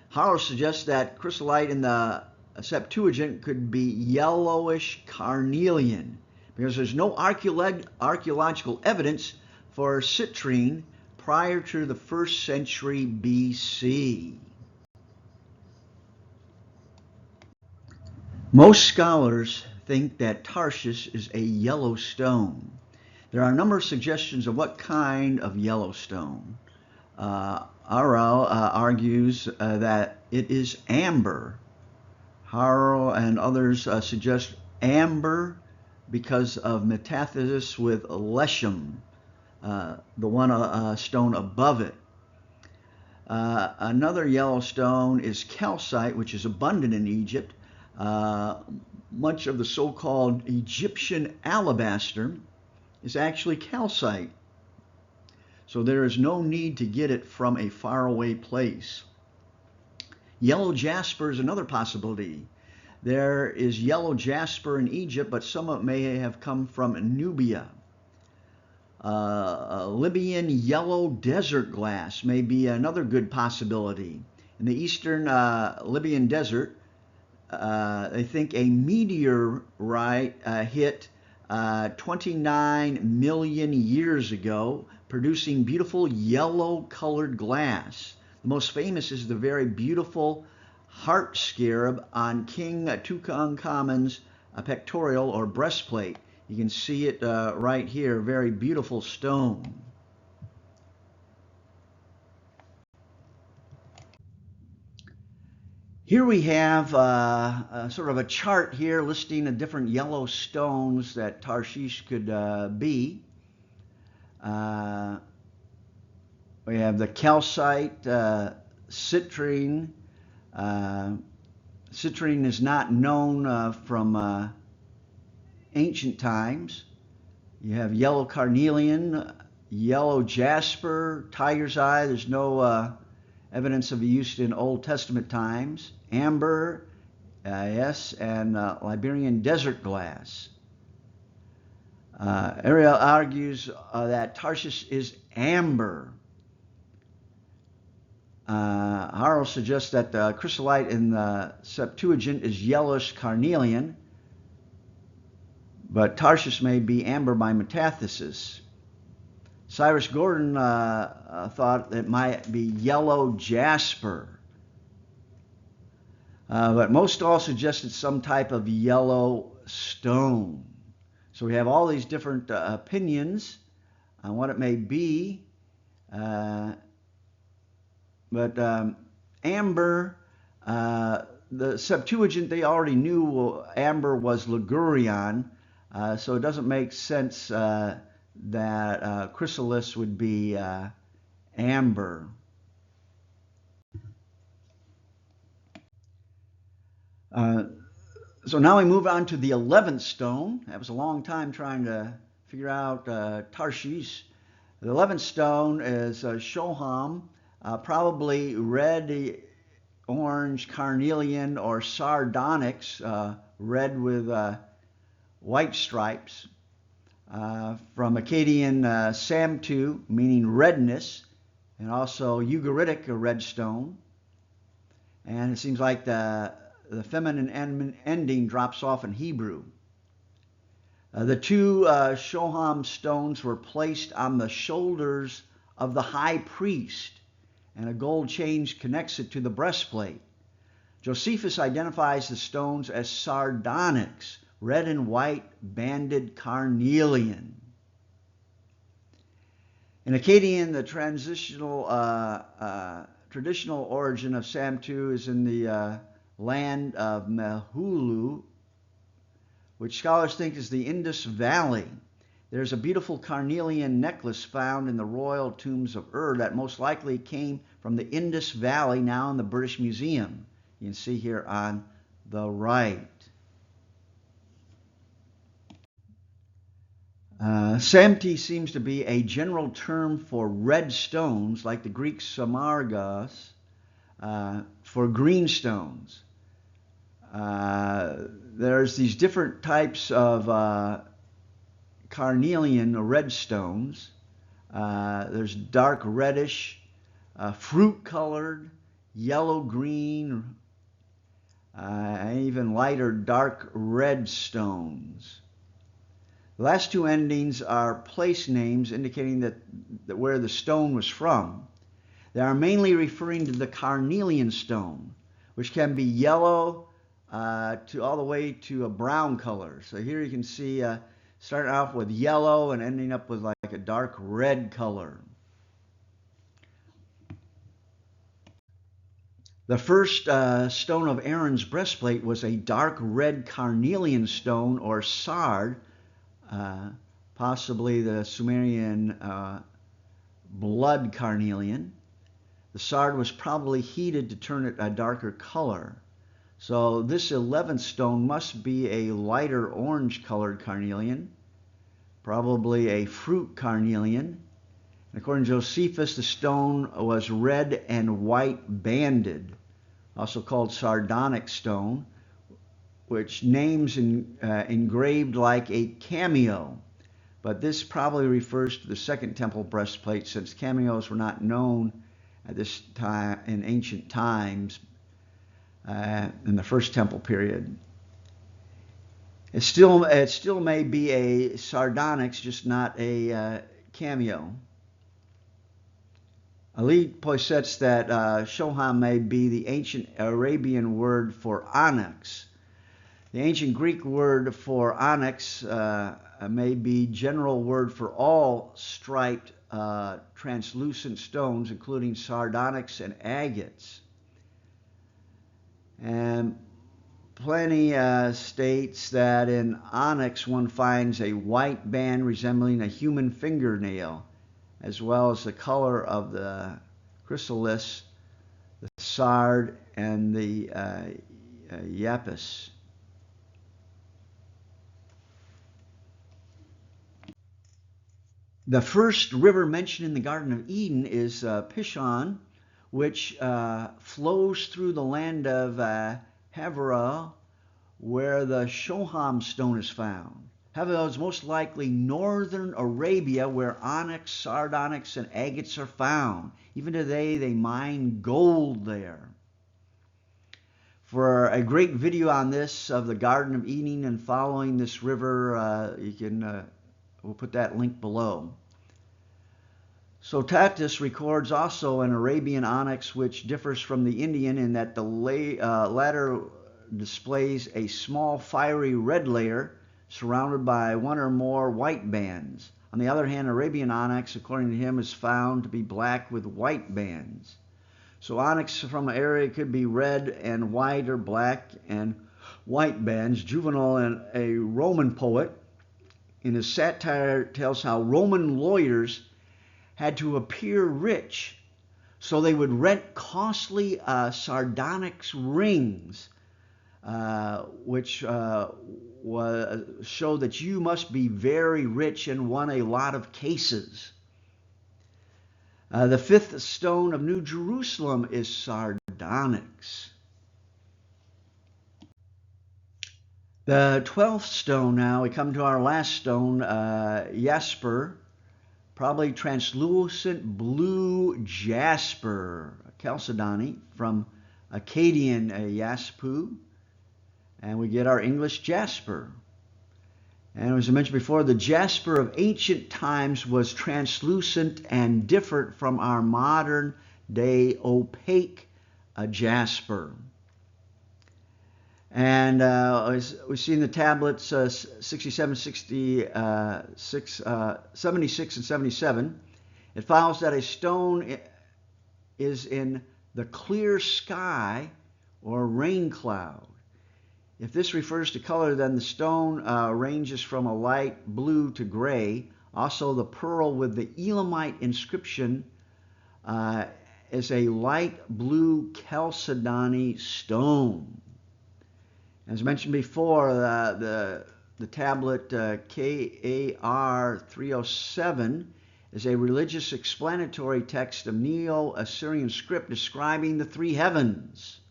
Harlow suggests that chrysolite in the Septuagint could be yellowish carnelian, because there's no archaeological evidence for citrine prior to the 1st century BC. Most scholars think that Tarshish is a yellow stone. There are a number of suggestions of what kind of yellow stone. Arel argues that it is amber. Harrow and others suggest amber because of metathesis with leshem, the one stone above it. Another yellow stone is calcite, which is abundant in Egypt. Much of the so-called Egyptian alabaster is actually calcite. so there is no need to get it from a faraway place. Yellow jasper is another possibility. There is yellow jasper in Egypt, but some of it may have come from Nubia. Libyan yellow desert glass may be another good possibility. In the eastern Libyan desert, they think a meteorite hit 29 million years ago, producing beautiful yellow-colored glass. The most famous is the very beautiful heart scarab on King Tutankhamun's pectoral or breastplate. You can see it right here, very beautiful stone. Here we have sort of a chart here listing the different yellow stones that Tarshish could be. We have the calcite, citrine. Citrine is not known from ancient times. You have yellow carnelian, yellow jasper, tiger's eye. There's no evidence of use in Old Testament times. Amber, yes, and Liberian desert glass. Ariel argues that Tarshish is amber. Harl suggests that the chrysolite in the Septuagint is yellowish carnelian, but Tarshish may be amber by metathesis. Cyrus Gordon thought it might be yellow jasper, but most all suggested some type of yellow stone. So we have all these different opinions on what it may be, but amber, the Septuagint, they already knew amber was Ligurian, so it doesn't make sense that chrysalis would be amber. So now we move on to the 11th stone. That was a long time trying to figure out Tarshish. The 11th stone is Shoham, probably red, orange, carnelian, or sardonyx, red with white stripes. From Akkadian Samtu, meaning redness, and also Ugaritic, a red stone. And it seems like the feminine ending drops off in Hebrew. The two Shoham stones were placed on the shoulders of the high priest, and a gold chain connects it to the breastplate. Josephus identifies the stones as sardonyx, red and white banded carnelian. In Akkadian, the traditional origin of Samtu is in the land of Mehulu, which scholars think is the Indus Valley. There's a beautiful carnelian necklace found in the royal tombs of Ur that most likely came from the Indus Valley, now in the British Museum. You can see here on the right. Samti seems to be a general term for red stones, like the Greek samargas for green stones. There's these different types of carnelian red stones. There's dark reddish, fruit-colored, yellow-green, and even lighter dark red stones. The last two endings are place names indicating that where the stone was from. They are mainly referring to the carnelian stone, which can be yellow to all the way to a brown color. So here you can see starting off with yellow and ending up with like a dark red color. The first stone of Aaron's breastplate was a dark red carnelian stone, or sard, possibly the Sumerian blood carnelian. The sard was probably heated to turn it a darker color. So this 11th stone must be a lighter orange colored carnelian, probably a fruit carnelian. According to Josephus, the stone was red and white banded, also called sardonyx stone, which names engraved like a cameo. But this probably refers to the Second Temple breastplate, since cameos were not known at this time in ancient times, in the First Temple period. It still may be a sardonyx, just not a cameo. Ali posits that shoham may be the ancient Arabian word for onyx. The ancient Greek word for onyx may be general word for all striped translucent stones, including sardonyx and agates. And Pliny states that in onyx one finds a white band resembling a human fingernail, as well as the color of the chrysalis, the sard, and the yapis. The first river mentioned in the Garden of Eden is Pishon, which flows through the land of Havilah, where the shoham stone is found. Havilah is most likely northern Arabia, where onyx, sardonyx, and agates are found. Even today, they mine gold there. For a great video on this of the Garden of Eden and following this river, we'll put that link below. Sotatus records also an Arabian onyx, which differs from the Indian in that the latter displays a small fiery red layer surrounded by one or more white bands. On the other hand, Arabian onyx, according to him, is found to be black with white bands. So onyx from an area could be red and white, or black and white bands. Juvenal, a Roman poet, in his satire tells how Roman lawyers had to appear rich, so they would rent costly sardonyx rings, which showed that you must be very rich and won a lot of cases. The fifth stone of New Jerusalem is sardonyx. The 12th stone, now we come to our last stone, jasper, probably translucent blue jasper, chalcedony, from Akkadian jaspu, and we get our English jasper. And as I mentioned before, the jasper of ancient times was translucent and different from our modern day opaque jasper. And we see in the tablets 67, 76, and 77, it follows that a stone is in the clear sky or rain cloud. If this refers to color, then the stone ranges from a light blue to gray. Also, the pearl with the Elamite inscription is a light blue chalcedony stone. As mentioned before, the tablet KAR 307 is a religious explanatory text of Neo-Assyrian script describing the three heavens.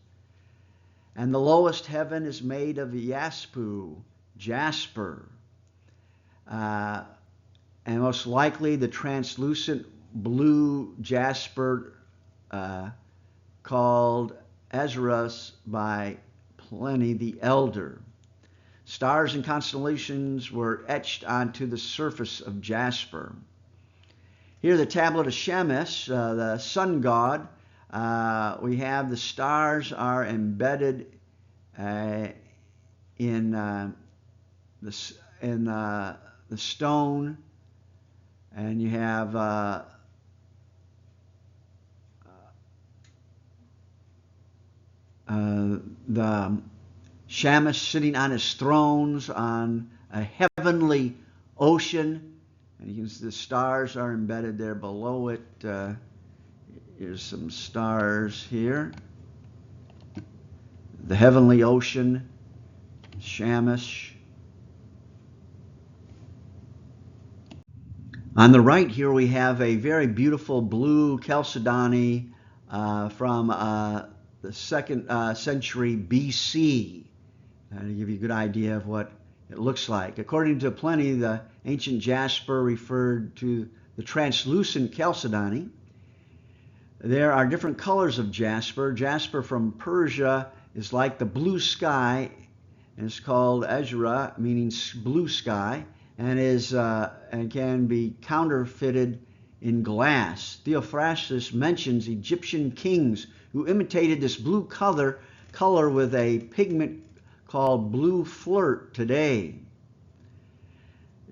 And the lowest heaven is made of jasper. And most likely the translucent blue jasper called Azurus by Pliny the Elder. Stars and constellations were etched onto the surface of jasper. Here, the tablet of Shemesh, the sun god, we have the stars are embedded in the stone, and you have the Shamash sitting on his thrones on a heavenly ocean, and you can see the stars are embedded there below it. Here's some stars here. The heavenly ocean, Shamash. On the right here we have a very beautiful blue chalcedony from the 2nd century BC. To give you a good idea of what it looks like. According to Pliny, the ancient jasper referred to the translucent chalcedony. There are different colors of jasper. Jasper from Persia is like the blue sky, and it's called azura, meaning blue sky, and and can be counterfeited in glass. Theophrastus mentions Egyptian kings who imitated this blue color with a pigment called blue flirt today.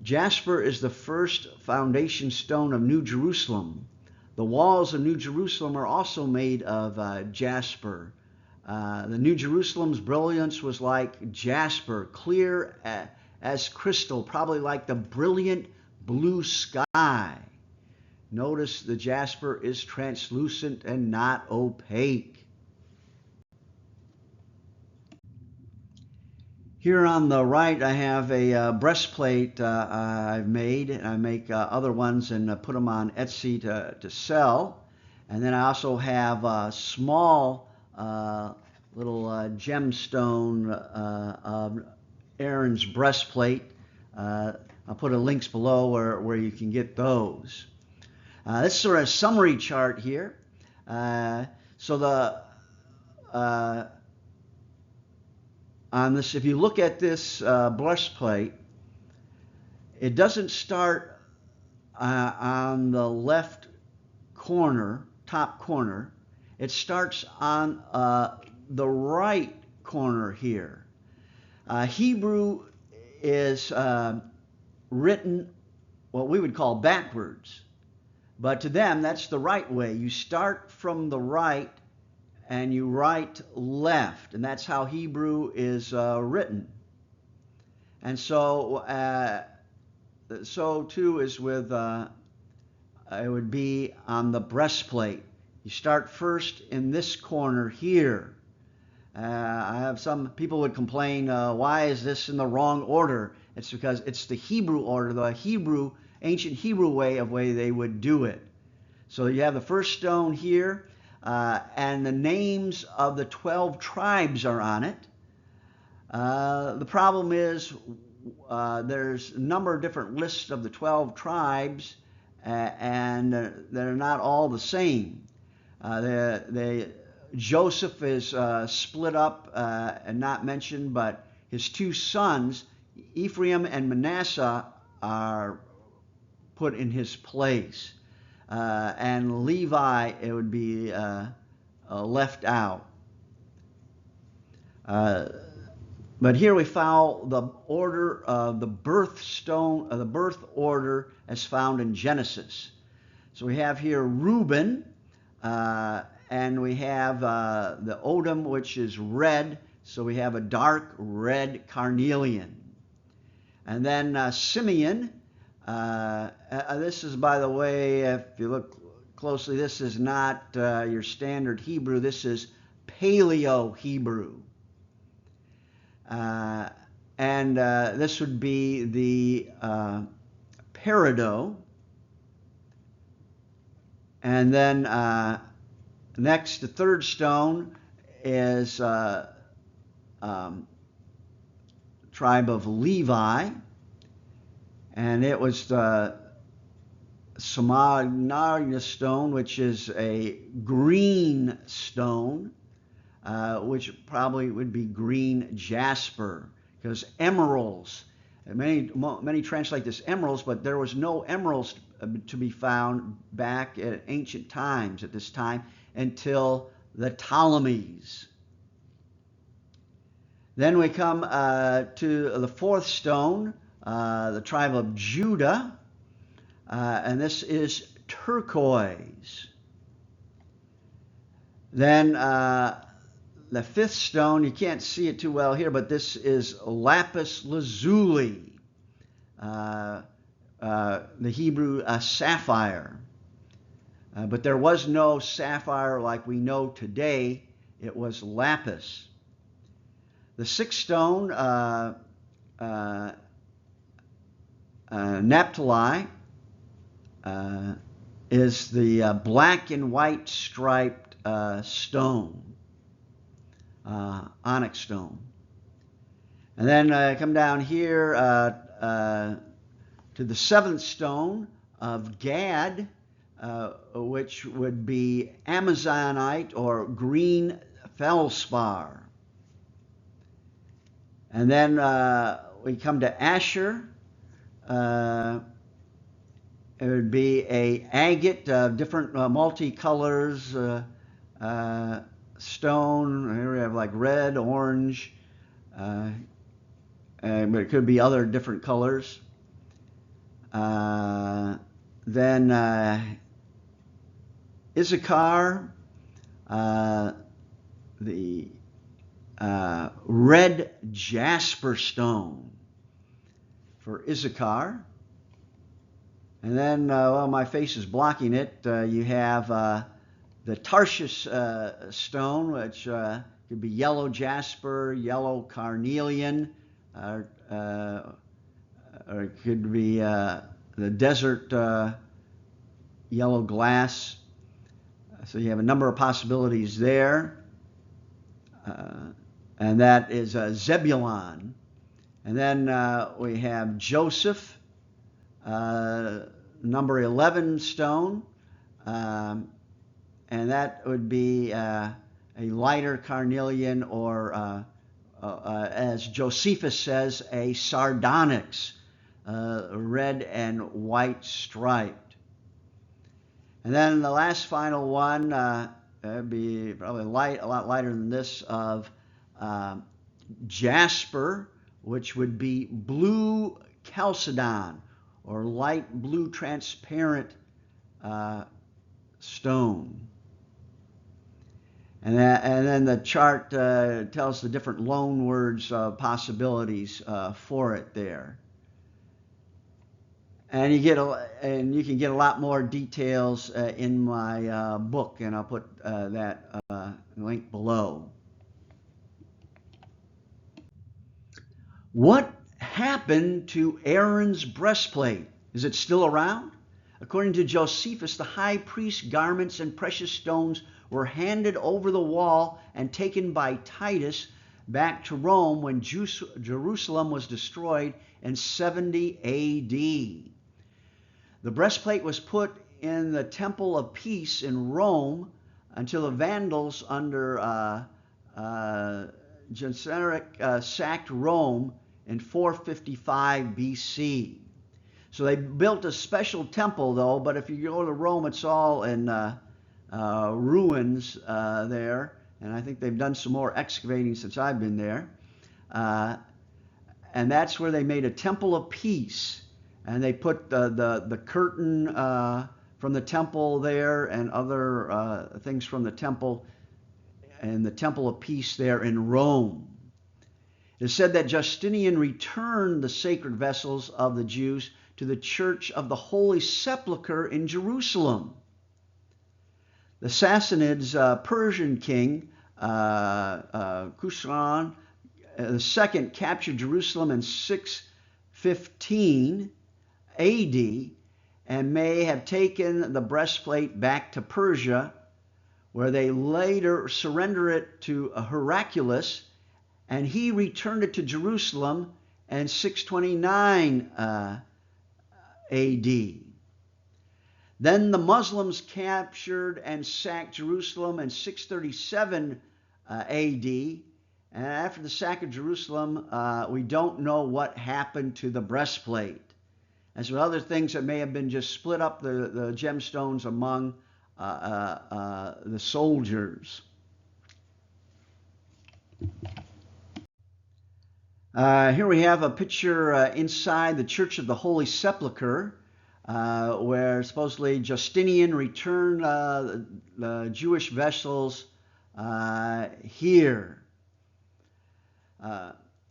Jasper is the first foundation stone of New Jerusalem. The walls of New Jerusalem are also made of jasper. The New Jerusalem's brilliance was like jasper, clear as crystal, probably like the brilliant blue sky. Notice the jasper is translucent and not opaque. Here on the right, I have a breastplate I've made, and I make other ones and put them on Etsy to sell. And then I also have a small little gemstone of Aaron's breastplate. I'll put links below where you can get those. This is sort of a summary chart here. So the on this, if you look at this breastplate, it doesn't start on the left corner, top corner. It starts on the right corner here. Hebrew is written what we would call backwards, but to them that's the right way. You start from the right and you write left, and that's how Hebrew is written. And so too is with it would be on the breastplate. You start first in this corner here. I have some people would complain, why is this in the wrong order? It's because it's the Hebrew order, the ancient Hebrew way they would do it. So you have the first stone here, and the names of the 12 tribes are on it. The problem is there's a number of different lists of the 12 tribes, and they're not all the same. Joseph is split up and not mentioned, but his 2 sons, Ephraim and Manasseh, are put in his place. And Levi, it would be left out. But here we found the order of the birth order as found in Genesis. So we have here Reuben, and we have the Odom, which is red. So we have a dark red carnelian. And then Simeon. This is, by the way, if you look closely, this is not your standard Hebrew. This is Paleo Hebrew. And this would be the peridot. And then next, the third stone is tribe of Levi. And it was the Samagna stone, which is a green stone, which probably would be green jasper, because emeralds, many translate this emeralds, but there was no emeralds to be found back at ancient times at this time until the Ptolemies. Then we come to the fourth stone, the tribe of Judah, and this is turquoise. Then the fifth stone, you can't see it too well here, but this is lapis lazuli, the Hebrew sapphire. But there was no sapphire like we know today. It was lapis. The sixth stone, Naphtali, is the black and white striped stone, onyx stone. And then come down here to the seventh stone of Gad, which would be Amazonite or green feldspar. And then we come to Asher. It would be a agate, different multicolors stone. Here we have like red, orange, but it could be other different colors. Then Issachar, the red jasper stone for Issachar. And then, well, my face is blocking it. You have the Tarshish stone, which could be yellow jasper, yellow carnelian, or it could be the desert yellow glass. So you have a number of possibilities there. And that is Zebulon. And then we have Joseph, number 11 stone, and that would be a lighter carnelian, or as Josephus says, a sardonyx, red and white striped. And then the last final one would be probably a lot lighter than this, of jasper, which would be blue chalcedon, or light blue transparent stone. And then the chart tells the different loan words possibilities for it there. And you can get a lot more details in my book, and I'll put that link below. What happened to Aaron's breastplate? Is it still around? According to Josephus, the high priest's garments and precious stones were handed over the wall and taken by Titus back to Rome when Jerusalem was destroyed in 70 A.D. The breastplate was put in the Temple of Peace in Rome until the Vandals under Genseric sacked Rome in 455 BC. So they built a special temple, though, but if you go to Rome, it's all in ruins there, and I think they've done some more excavating since I've been there. And that's where they made a Temple of Peace, and they put the curtain from the temple there and other things from the temple, and the Temple of Peace there in Rome. It is said that Justinian returned the sacred vessels of the Jews to the Church of the Holy Sepulchre in Jerusalem. The Sassanids' Persian king, Khusran II, captured Jerusalem in 615 AD and may have taken the breastplate back to Persia, where they later surrendered it to Heraclius, and he returned it to Jerusalem in 629 AD. Then the Muslims captured and sacked Jerusalem in 637 AD. And after the sack of Jerusalem, we don't know what happened to the breastplate. As with other things that may have been just split up the gemstones among the soldiers. Here we have a picture inside the Church of the Holy Sepulchre, where supposedly Justinian returned the Jewish vessels here.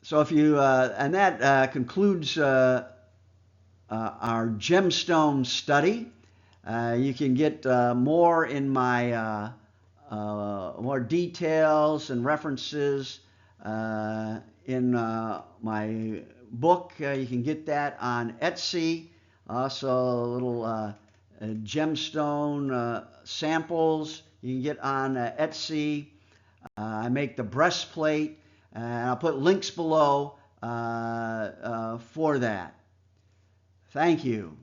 So if you, and that concludes our gemstone study. You can get more in my more details and references in my book. You can get that on Etsy. Also a little gemstone samples you can get on Etsy. I make the breastplate, and I'll put links below for that. Thank you.